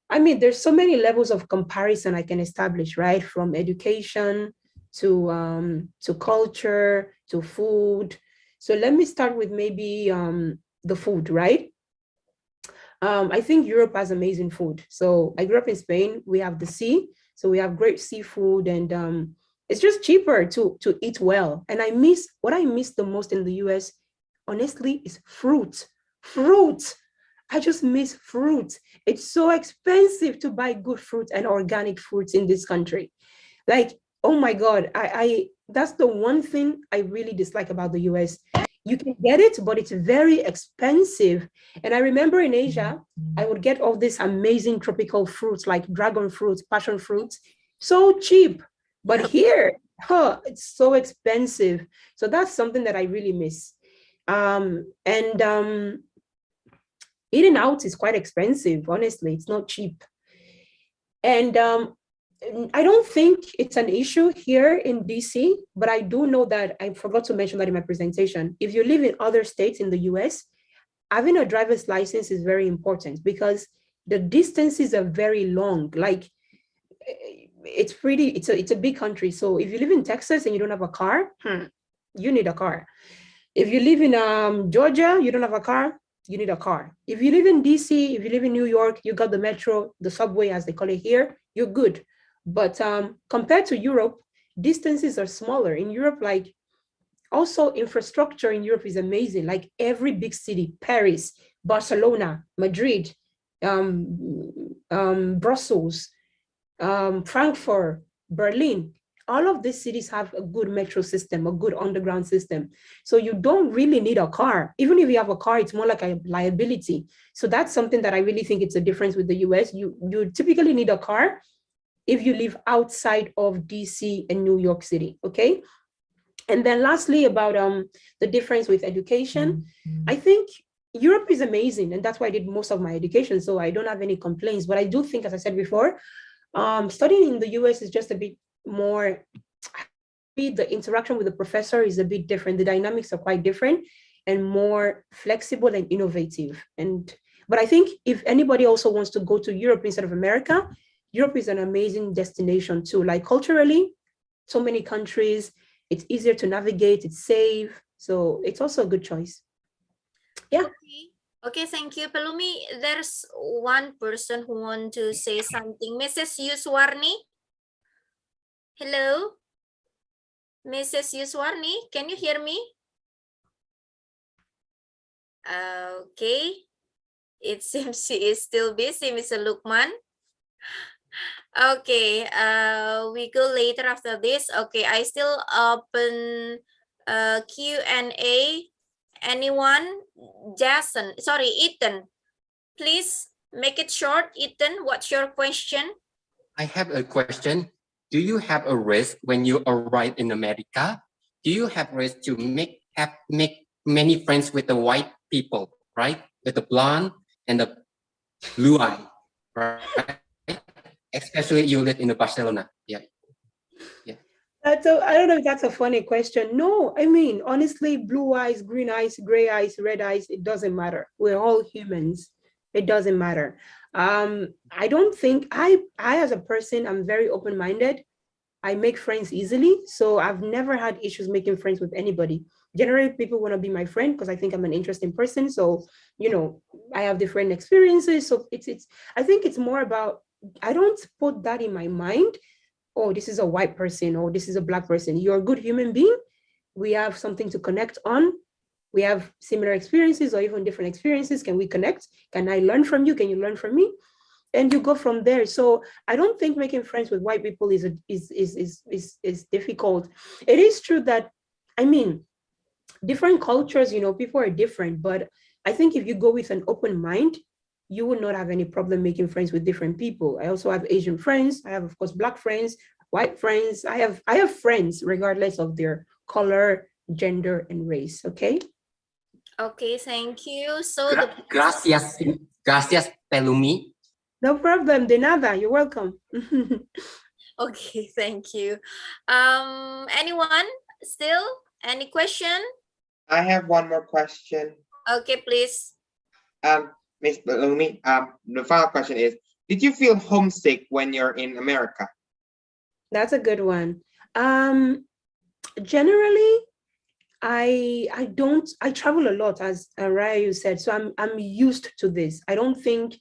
[SPEAKER 3] I mean, there's so many levels of comparison I can establish, right? From education to culture, to food. So let me start with maybe the food, right? I think Europe has amazing food. So I grew up in Spain. We have the sea, so we have great seafood, and it's just cheaper to eat well. And what I miss the most in the US, honestly, is fruit. Fruit. I just miss fruit. It's so expensive to buy good fruit and organic fruits in this country. Like, oh my God, I that's the one thing I really dislike about the US. You can get it, but it's very expensive. And I remember in Asia, I would get all these amazing tropical fruits like dragon fruits, passion fruits, so cheap. But here, it's so expensive. So that's something that I really miss. Eating out is quite expensive, honestly. It's not cheap. And I don't think it's an issue here in DC, but I do know that I forgot to mention that in my presentation. If you live in other states in the US, having a driver's license is very important because the distances are very long. Like it's a big country. So if you live in Texas and you don't have a car, you need a car. If you live in Georgia, you don't have a car, you need a car. If you live in DC, if you live in New York, you got the metro, the subway, as they call it here, you're good. But compared to Europe, distances are smaller. In Europe, like also infrastructure in Europe is amazing. Like every big city, Paris, Barcelona, Madrid, Brussels, Frankfurt, Berlin, all of these cities have a good metro system, a good underground system. So you don't really need a car. Even if you have a car, it's more like a liability. So that's something that I really think it's a difference with the US. You typically need a car if you live outside of DC and New York City, okay? And then lastly, about the difference with education, I think Europe is amazing, and that's why I did most of my education, so I don't have any complaints. But I do think, as I said before, studying in the US is just a bit more, the interaction with the professor is a bit different. The dynamics are quite different and more flexible and innovative. And But I think if anybody also wants to go to Europe instead of America, Europe is an amazing destination too. Like culturally, so many countries, it's easier to navigate, it's safe. So it's also a good choice. Yeah.
[SPEAKER 1] Okay, thank you, Pelumi. There's one person who want to say something. Mrs. Yuswarni. Hello, Mrs. Yuswarni, can you hear me? Okay, it seems she is still busy, Mr. Lukman. Okay, we go later after this. Okay, I still open Q&A. Anyone? Jason, sorry, Ethan. Please make it short. Ethan, what's your question?
[SPEAKER 11] I have a question. Do you have a risk when you arrive in America? Do you have risk to make many friends with the white people, right? With the blonde and the blue eye, right? Especially you live in Barcelona. Yeah.
[SPEAKER 3] I don't know if that's a funny question. No, I mean, honestly, blue eyes, green eyes, gray eyes, red eyes, it doesn't matter. We're all humans. It doesn't matter. I don't think I as a person, I'm very open-minded. I make friends easily. So I've never had issues making friends with anybody. Generally, people want to be my friend because I think I'm an interesting person. So, you know, I have different experiences. So I think it's more about, I don't put that in my mind. Oh, this is a white person, or this is a black person. You're a good human being. We have something to connect on. We have similar experiences or even different experiences. Can we connect? Can I learn from you? Can you learn from me? And you go from there. So I don't think making friends with white people is difficult. It is true that, I mean, different cultures, you know, people are different, but I think if you go with an open mind, you will not have any problem making friends with different people. I also have Asian friends. I have, of course, black friends, white friends. I have friends regardless of their color, gender, and race. Okay.
[SPEAKER 1] Okay, thank you. So
[SPEAKER 11] Gracias, Pelumi.
[SPEAKER 3] No problem, de nada. You're welcome.
[SPEAKER 1] Okay, thank you. Anyone still? Any question?
[SPEAKER 6] I have one more question.
[SPEAKER 1] Okay, please.
[SPEAKER 6] Miss Pelumi, the final question is, did you feel homesick when you're in America?
[SPEAKER 3] That's a good one. Generally, I travel a lot, as Raya said, so I'm used to this. I don't think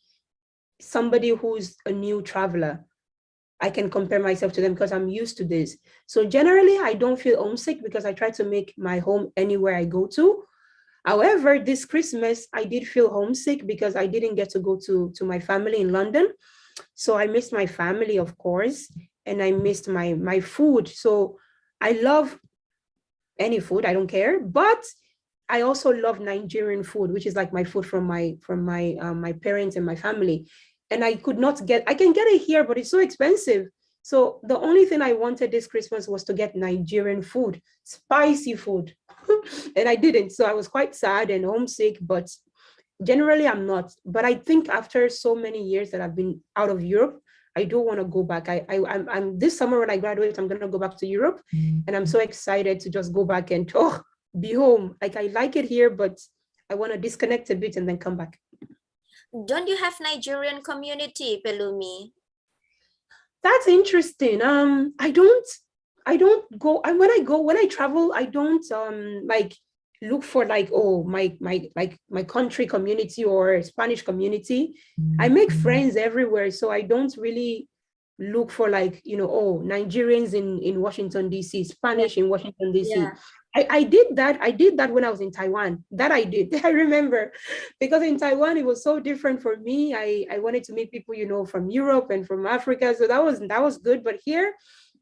[SPEAKER 3] somebody who's a new traveler, I can compare myself to them because I'm used to this. So generally, I don't feel homesick because I try to make my home anywhere I go to. However, this Christmas, I did feel homesick because I didn't get to go to my family in London. So I missed my family, of course, and I missed my food. So I love any food, I don't care, but I also love Nigerian food, which is like my food from my parents and my family. And I could not get, I can get it here, but it's so expensive. So the only thing I wanted this Christmas was to get Nigerian food, spicy food. And I didn't. So I was quite sad and homesick, but generally I'm not. But I think after so many years that I've been out of Europe, I do want to go back. I'm this summer when I graduate, I'm going to go back to Europe. And I'm so excited to just go back and be home. Like I like it here, but I want to disconnect a bit and then come back.
[SPEAKER 1] Don't you have Nigerian community, Pelumi?
[SPEAKER 3] That's interesting. I don't go, and when I travel, I don't like look for like, oh, my country community or Spanish community. I make friends everywhere. So I don't really look for like, you know, oh, Nigerians in Washington, DC, Spanish in Washington, DC. Yeah. I did that when I was in Taiwan. That I did. I remember, because in Taiwan it was so different for me. I wanted to meet people, you know, from Europe and from Africa. So that was good. But here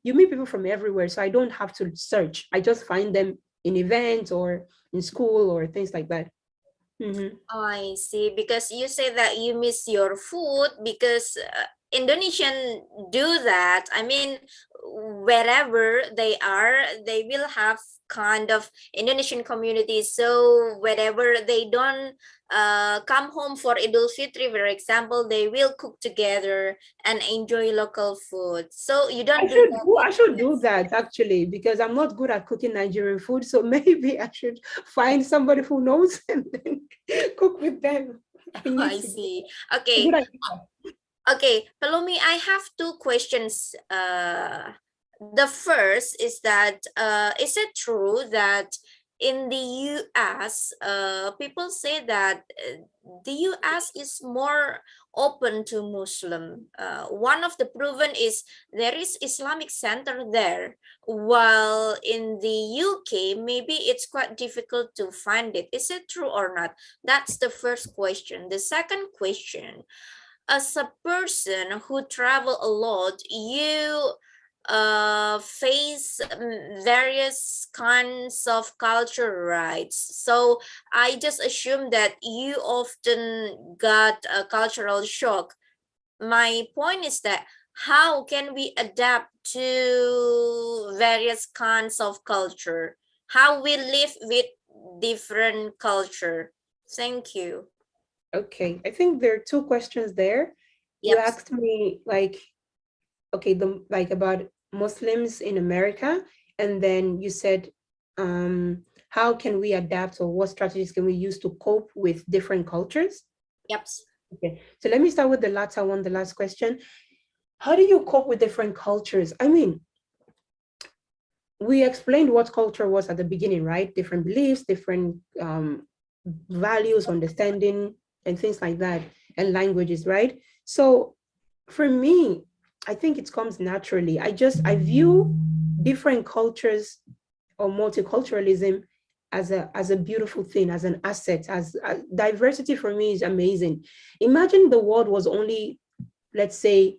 [SPEAKER 3] you meet people from everywhere. So I don't have to search. I just find them in events or in school or things like that.
[SPEAKER 1] Mm-hmm. Oh, I see. Because you say that you miss your food because Indonesian do that. I mean, wherever they are, they will have kind of Indonesian communities. So wherever they don't come home for Idul Fitri, for example, they will cook together and enjoy local food. So you don't do that.
[SPEAKER 3] I should do that actually, because I'm not good at cooking Nigerian food. So maybe I should find somebody who knows and then cook with them.
[SPEAKER 1] I see. Okay. Okay, Palumi, I have two questions. The first is that is it true that in the US, people say that the US is more open to Muslim. One of the proven is there is Islamic center there, while in the UK, maybe it's quite difficult to find it. Is it true or not? That's the first question. The second question, as a person who travel a lot, you face various kinds of culture, right? So I just assume that you often got a cultural shock. My point is that how can we adapt to various kinds of culture? How we live with different culture? Thank you.
[SPEAKER 3] Okay, I think there are two questions there. You asked me like, okay, about Muslims in America, and then you said, how can we adapt, or what strategies can we use to cope with different cultures?
[SPEAKER 1] Yep.
[SPEAKER 3] Okay, so let me start with the latter one, the last question. How do you cope with different cultures? I mean, we explained what culture was at the beginning, right? Different beliefs, different values, understanding, and things like that, and languages, right? So for me, I think it comes naturally. I view different cultures or multiculturalism as a beautiful thing, as an asset, as diversity for me is amazing. Imagine the world was only, let's say,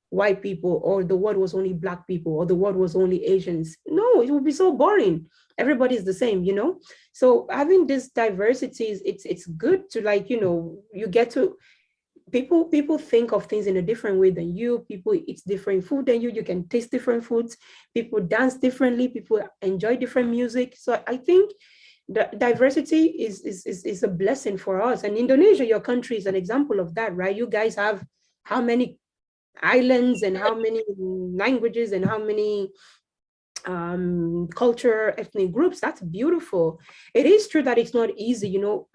[SPEAKER 3] white people, or the world was only Black people, or the world was only Asians. No, it would be so boring. Everybody's the same, you know? So having this diversity, it's good to, like, you know, you get to, people think of things in a different way than you. People eat different food than you. You can taste different foods. People dance differently. People enjoy different music. So I think the diversity is a blessing for us. And Indonesia, your country, is an example of that, right? You guys have how many islands and how many languages and how many culture, ethnic groups. That's beautiful. It is true that it's not easy, you know.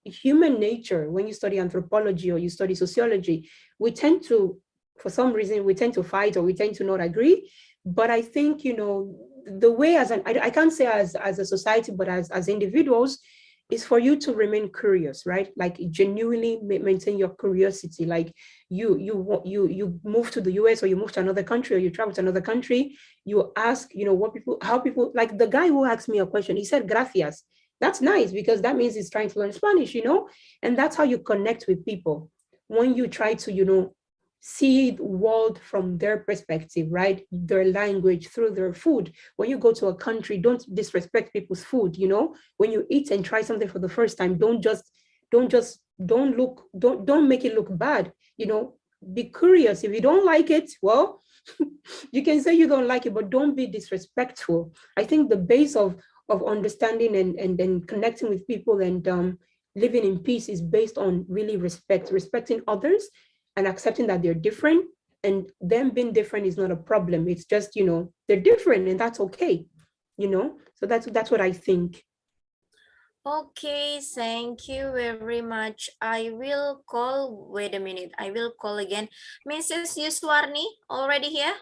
[SPEAKER 3] Human nature, when you study anthropology or you study sociology, we tend to, for some reason, we tend to fight, or we tend to not agree. But I think, you know, the way I can't say as a society, but as individuals, is for you to remain curious, right? Like genuinely maintain your curiosity. Like you move to the US, or you move to another country, or you travel to another country, you ask, you know, how people, like the guy who asked me a question, he said gracias. That's nice, because that means he's trying to learn Spanish, you know? And that's how you connect with people. When you try to, you know, see the world from their perspective, right? Their language, through their food. When you go to a country, don't disrespect people's food, you know? When you eat and try something for the first time, don't make it look bad, you know? Be curious. If you don't like it, well, you can say you don't like it, but don't be disrespectful. I think the base of understanding and then connecting with people and living in peace is based on really respecting others, and accepting that they're different, and them being different is not a problem. It's just, you know, they're different, and that's okay, you know? So that's what I think.
[SPEAKER 1] Okay, thank you very much. I will call, wait a minute, I will call again. Mrs. Yuswarni, already here?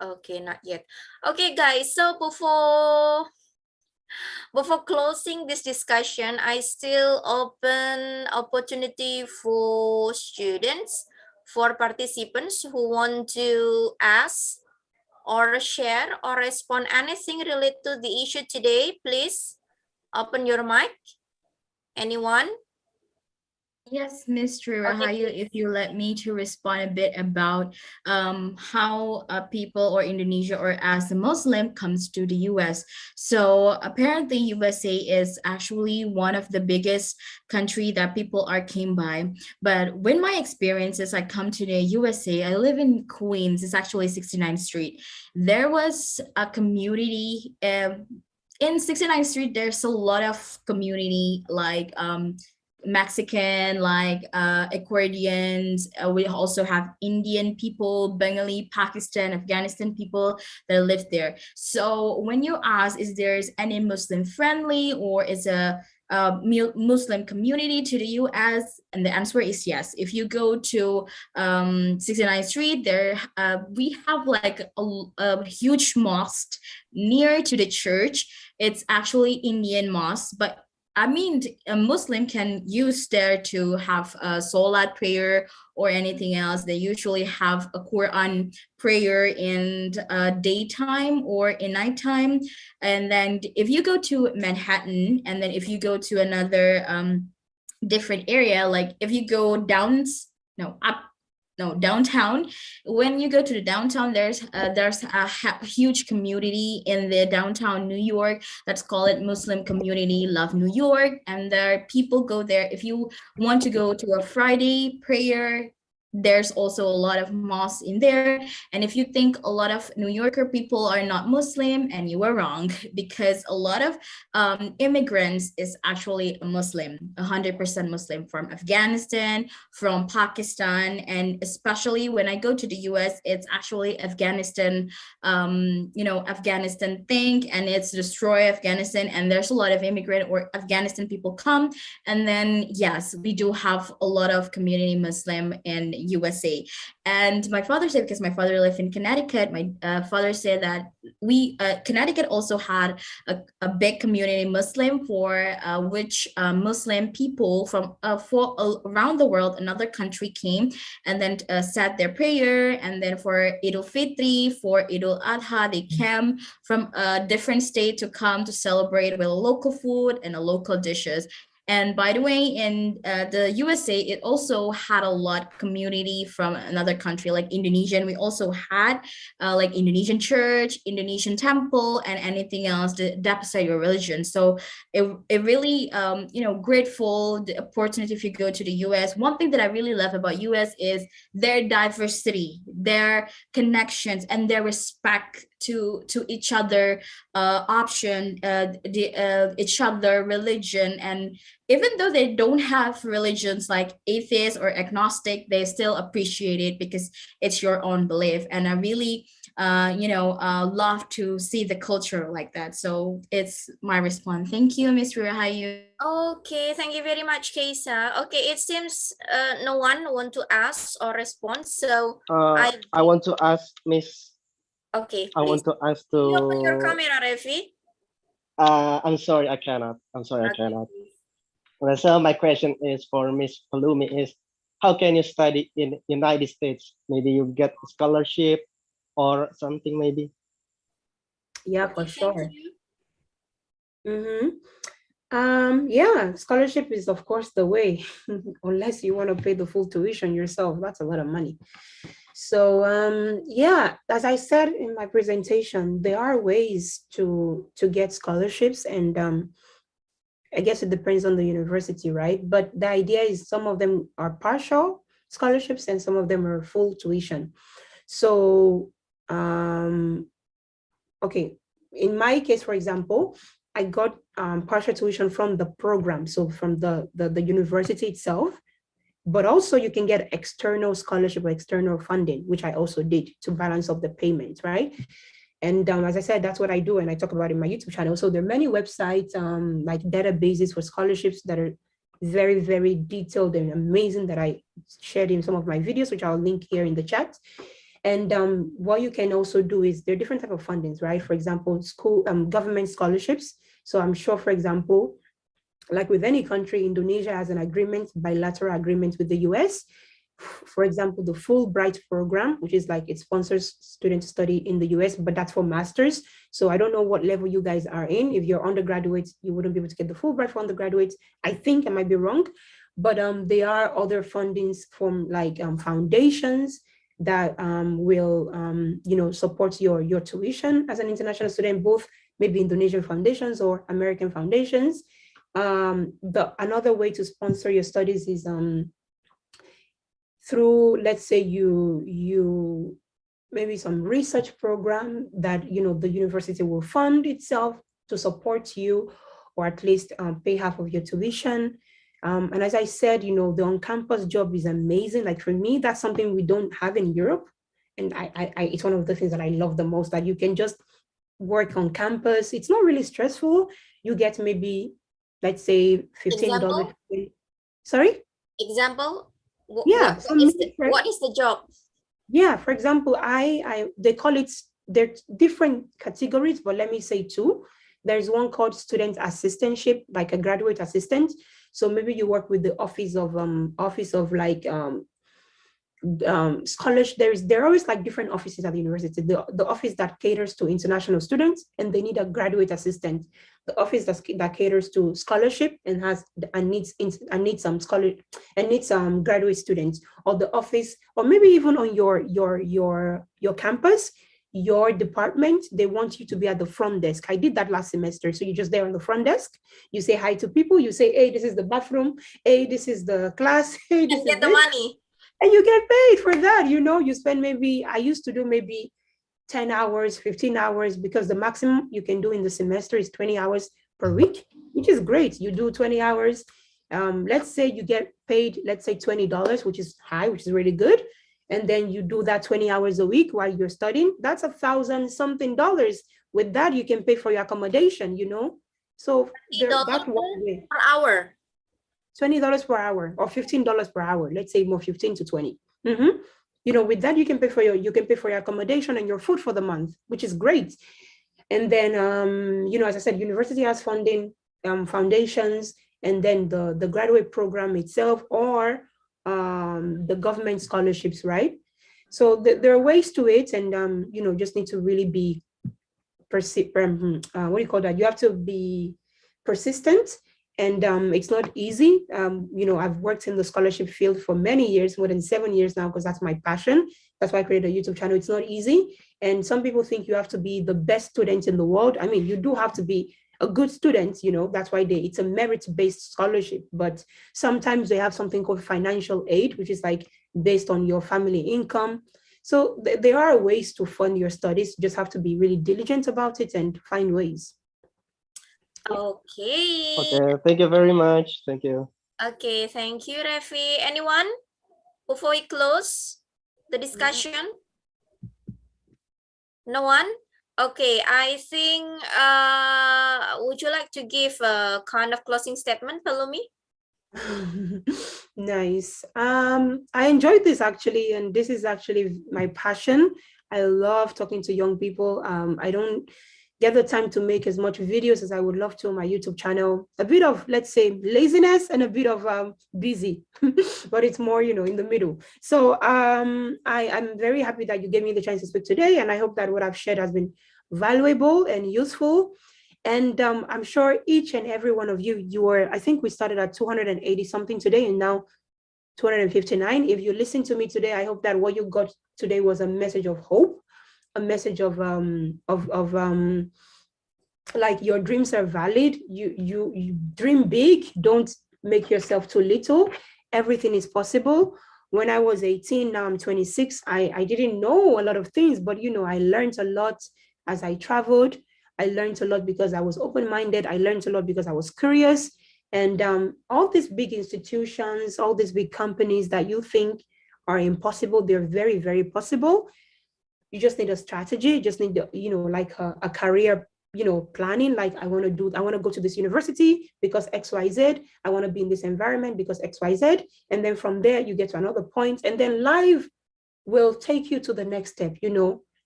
[SPEAKER 1] Okay, not yet. Okay, guys, so before closing this discussion, I still open opportunity for students, for participants who want to ask or share or respond anything related to the issue today. Please open your mic. Anyone?
[SPEAKER 14] Yes, Ms. Rahayu, if you let me to respond a bit about how people or Indonesia or as a Muslim comes to the US. So apparently USA is actually one of the biggest country that people are came by. But when my experiences, I come to the USA, I live in Queens, it's actually 69th Street. There was a community in 69th Street, there's a lot of community like Mexican, like Ecuadorians. We also have Indian people, Bengali, Pakistan, Afghanistan people that live there. So when you ask, is there any Muslim friendly, or is a Muslim community to the US? And the answer is yes. If you go to 69th Street, there we have like a huge mosque near to the church. It's actually Indian mosque, but I mean, a Muslim can use there to have a Salat prayer or anything else. They usually have a Quran prayer in daytime or in nighttime. And then if you go to Manhattan, and then if you go to another different area, like if you go downtown, when you go to the downtown, there's a huge community in the downtown New York. Let's call it Muslim community love New York, and there people go there. If you want to go to a Friday prayer, there's also a lot of mosques in there. And if you think a lot of New Yorker people are not Muslim, and you are wrong, because a lot of immigrants is actually a Muslim, 100% Muslim, from Afghanistan, from Pakistan, and especially when I go to the US, it's actually Afghanistan, Afghanistan thing, and it's destroy Afghanistan, and there's a lot of immigrant or Afghanistan people come. And then yes, we do have a lot of community Muslim in USA. And my father said, because my father lived in Connecticut, my father said that Connecticut also had a big community Muslim, for which Muslim people from around the world, another country came and then said their prayer. And then for Eid al-Fitri, for Eid al-Adha, they came from a different state to come to celebrate with local food and local dishes. And by the way, in the USA, it also had a lot community from another country, like Indonesian. We also had like Indonesian church, Indonesian temple, and anything else that beside your religion. So it really, grateful the opportunity if you go to the US. One thing that I really love about US is their diversity, their connections, and their respect to each other each other religion. And even though they don't have religions like atheist or agnostic, they still appreciate it because it's your own belief. And I really love to see the culture like that. So it's my response. Thank you, Ms. Rahayu.
[SPEAKER 1] Okay, thank you very much, Keisa. Okay, it seems no one want to ask or respond. So
[SPEAKER 8] I want to ask Miss.
[SPEAKER 1] Okay,
[SPEAKER 8] I want to ask to.
[SPEAKER 1] You open your camera, Revi.
[SPEAKER 8] I'm sorry, I cannot. I'm sorry, I cannot. Well, so my question is for Miss Palumi is, how can you study in United States? Maybe you get a scholarship or something, maybe.
[SPEAKER 3] Yeah, for sure. Yeah, scholarship is of course the way, unless you want to pay the full tuition yourself. That's a lot of money. So yeah, as I said in my presentation, there are ways to get scholarships, and I guess it depends on the university, right? But the idea is some of them are partial scholarships and some of them are full tuition. So okay, in my case, for example, I got partial tuition from the program, so from the university itself. But also you can get external scholarship or external funding, which I also did to balance up the payments, right? And as I said, that's what I do, and I talk about it in my YouTube channel. So there are many websites, like databases for scholarships that are very, very detailed and amazing that I shared in some of my videos, which I'll link here in the chat. And what you can also do is there are different types of fundings, right? For example, school government scholarships. So I'm sure, for example, like with any country, Indonesia has an agreement, bilateral agreement with the US. For example, the Fulbright program, which is like it sponsors students to study in the US, but that's for masters. So I don't know what level you guys are in. If you're undergraduates, you wouldn't be able to get the Fulbright for undergraduates. I think I might be wrong, but there are other fundings from like foundations that will support your tuition as an international student, both maybe Indonesian foundations or American foundations. Another way to sponsor your studies is through, let's say you maybe some research program that the university will fund itself to support you, or at least pay half of your tuition. And as I said, the on-campus job is amazing. Like for me, that's something we don't have in Europe, and it's one of the things that I love the most, that you can just work on campus. It's not really stressful. You get maybe let's say $15.
[SPEAKER 1] Example?
[SPEAKER 3] Sorry?
[SPEAKER 1] Example?
[SPEAKER 3] Yeah,
[SPEAKER 1] What is the job?
[SPEAKER 3] Yeah, for example, they call it, there's different categories, but let me say two. There's one called student assistantship, like a graduate assistant. So maybe you work with the office of like scholars. There are always like different offices at the university. The office that caters to international students, and they need a graduate assistant. The office that caters to scholarship and needs some graduate students, or the office, or maybe even on your campus, your department, they want you to be at the front desk. I did that last semester. So you're just there on the front desk. You say hi to people. You say, hey, this is the bathroom. Hey, this is the class. Hey, this
[SPEAKER 1] and get the money.
[SPEAKER 3] And you get paid for that. You spend I used to do maybe 10 hours, 15 hours, because the maximum you can do in the semester is 20 hours per week, which is great. You do 20 hours. Let's say you get paid, let's say $20, which is high, which is really good. And then you do that 20 hours a week while you're studying. That's $1,000-something. With that, you can pay for your accommodation, So that's one way.
[SPEAKER 1] Per hour.
[SPEAKER 3] $20 per hour or $15 per hour. Let's say more 15 to 20. With that, you can pay for your accommodation and your food for the month, which is great. And then, as I said, university has funding, foundations, and then the graduate program itself, or the government scholarships, right? So there are ways to it, and just need to really be what do you call that? You have to be persistent, and it's not easy. I've worked in the scholarship field for many years, more than 7 years now, because that's my passion. That's why I created a YouTube channel. It's not easy, and some people think you have to be the best student in the world. I mean, you do have to be a good student, that's why it's a merit-based scholarship, but sometimes they have something called financial aid, which is like based on your family income. So there are ways to fund your studies. You just have to be really diligent about it and find ways.
[SPEAKER 1] Okay.
[SPEAKER 8] Okay, thank you very much. Thank you.
[SPEAKER 1] Okay, thank you, Refi. Anyone before we close the discussion? No one? Okay, I think, would you like to give a kind of closing statement, Palumi?
[SPEAKER 3] Nice. I enjoyed this actually, and this is actually my passion. I love talking to young people. I don't get the time to make as much videos as I would love to on my YouTube channel. A bit of, let's say, laziness and a bit of busy, but it's more, in the middle. So I'm very happy that you gave me the chance to speak today, and I hope that what I've shared has been valuable and useful. And I'm sure each and every one of you I think we started at 280 something today, and now 259. If you listen to me today, I hope that what you got today was a message of hope, a message of like your dreams are valid. You dream big. Don't make yourself too little. Everything is possible. When I was 18, now I'm 26. I didn't know a lot of things, but I learned a lot as I traveled. I learned a lot because I was open-minded. I learned a lot because I was curious. And all these big institutions, all these big companies that you think are impossible, they're very, very possible. You just need a strategy. You just need, like a career, planning. Like I want to go to this university because XYZ. I want to be in this environment because XYZ. And then from there, you get to another point, and then life will take you to the next step.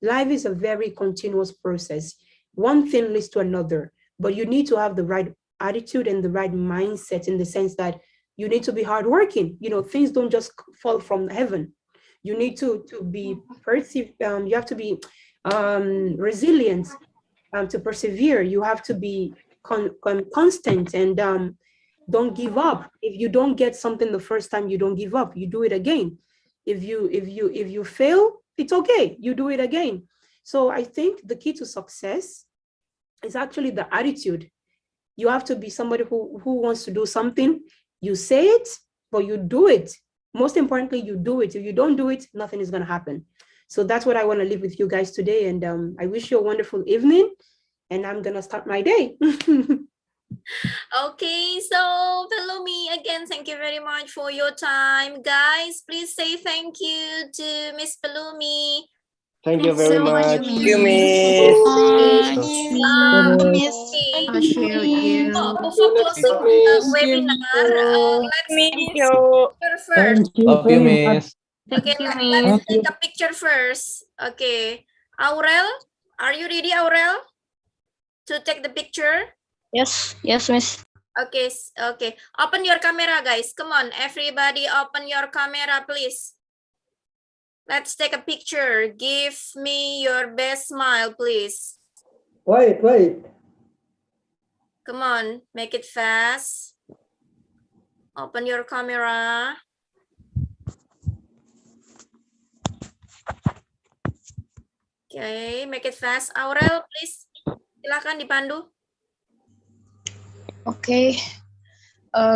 [SPEAKER 3] Life is a very continuous process. One thing leads to another, but you need to have the right attitude and the right mindset, in the sense that you need to be hardworking. Things don't just fall from heaven. You need to be you have to be resilient, to persevere. You have to be constant, and don't give up. If you don't get something the first time, you don't give up. You do it again. If you fail, it's okay. You do it again. So I think the key to success is actually the attitude. You have to be somebody who wants to do something. You say it, but you do it. Most importantly, you do it. If you don't do it, nothing is going to happen. So that's what I want to leave with you guys today. And I wish you a wonderful evening. And I'm going to start my day.
[SPEAKER 1] Okay, so Palumi, again, thank you very much for your time. Guys, please say thank you to Miss Palumi.
[SPEAKER 8] Thank you very
[SPEAKER 14] so much,
[SPEAKER 8] much.
[SPEAKER 14] Miss. I'll share you.
[SPEAKER 1] Before closing the webinar, let's take a picture first.
[SPEAKER 7] Thank you
[SPEAKER 15] Love you,
[SPEAKER 7] very much.
[SPEAKER 15] Miss.
[SPEAKER 1] Okay, let's take a picture first. Okay, Aurel, are you ready, Aurel, to take the picture?
[SPEAKER 10] Yes, Miss.
[SPEAKER 1] Okay, okay. Open your camera, guys. Come on, everybody, open your camera, please. Let's take a picture. Give me your best smile, please.
[SPEAKER 16] Wait.
[SPEAKER 1] Come on, make it fast. Open your camera. Okay, make it fast. Aurel, please. Silakan dipandu.
[SPEAKER 17] Oke,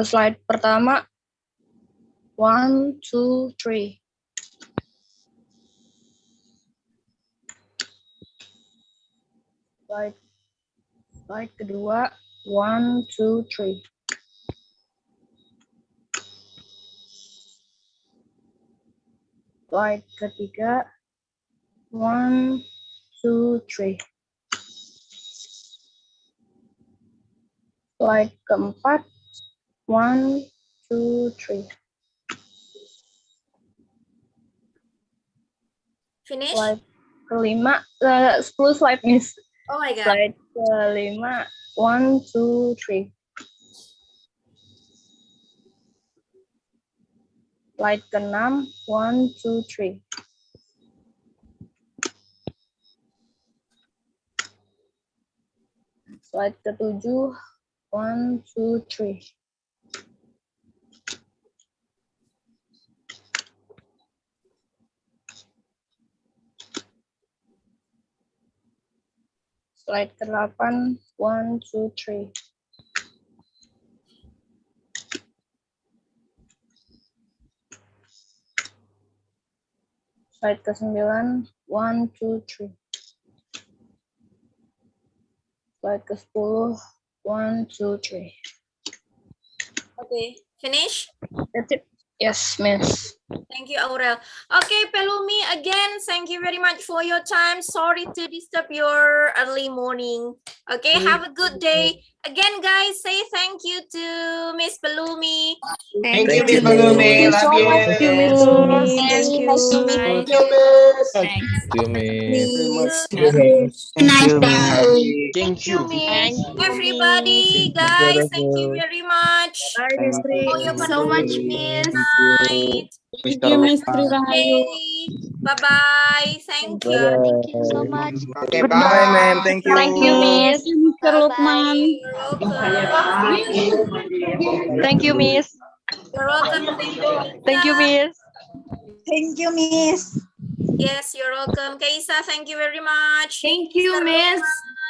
[SPEAKER 17] slide pertama. 1, 2, 3. Slide kedua. 1, 2, 3. Slide ketiga. 1, 2, 3. Slide keempat. 1, 2, 3.
[SPEAKER 1] Finish.
[SPEAKER 17] Slide kelima. 10 slide, Miss.
[SPEAKER 1] Oh my God.
[SPEAKER 17] Slide kelima. 1, 2, 3. Slide keenam. 1, 2, 3. Slide ketujuh. 1, 2, 3. Slide ke-8, 1, 2, 3. Slide ke-9, 1, 2, 3. Slide ke-10, 1, 2, 3.
[SPEAKER 1] Okay, finish.
[SPEAKER 17] That's it. Yes, Miss.
[SPEAKER 1] Thank you, Aurel. Okay, Pelumi, again, thank you very much for your time. Sorry to disturb your early morning. Okay, have a good day. Again, guys, say thank you to Miss Pelumi.
[SPEAKER 12] Thank you, Miss Pelumi. Love you.
[SPEAKER 5] Thank you, Miss Pelumi. Thank you.
[SPEAKER 12] Thank you, Miss.
[SPEAKER 15] Thank you, Miss.
[SPEAKER 12] Thank you.
[SPEAKER 1] Everybody, guys, thank you very much for your
[SPEAKER 14] So much,
[SPEAKER 1] participation
[SPEAKER 14] Miss.
[SPEAKER 1] tonight.
[SPEAKER 9] Thank you, Miss Sri
[SPEAKER 1] Okay,
[SPEAKER 9] Rahayu.
[SPEAKER 1] bye-bye. Thank you.
[SPEAKER 10] Thank you so much.
[SPEAKER 12] Okay, bye, ma'am. Thank you.
[SPEAKER 10] Thank you, Miss.
[SPEAKER 9] Mr. Lukman.
[SPEAKER 1] You're welcome.
[SPEAKER 10] Thank you, Miss.
[SPEAKER 1] You're welcome. Thank you,
[SPEAKER 10] Thank you, Miss.
[SPEAKER 18] Thank you, Miss.
[SPEAKER 1] Yes, you're welcome. Kaisa, thank you very much.
[SPEAKER 14] Thank you, Miss.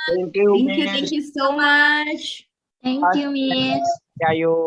[SPEAKER 12] Thank you,
[SPEAKER 14] Thank you so much.
[SPEAKER 10] Thank you, Miss.
[SPEAKER 12] Ayo.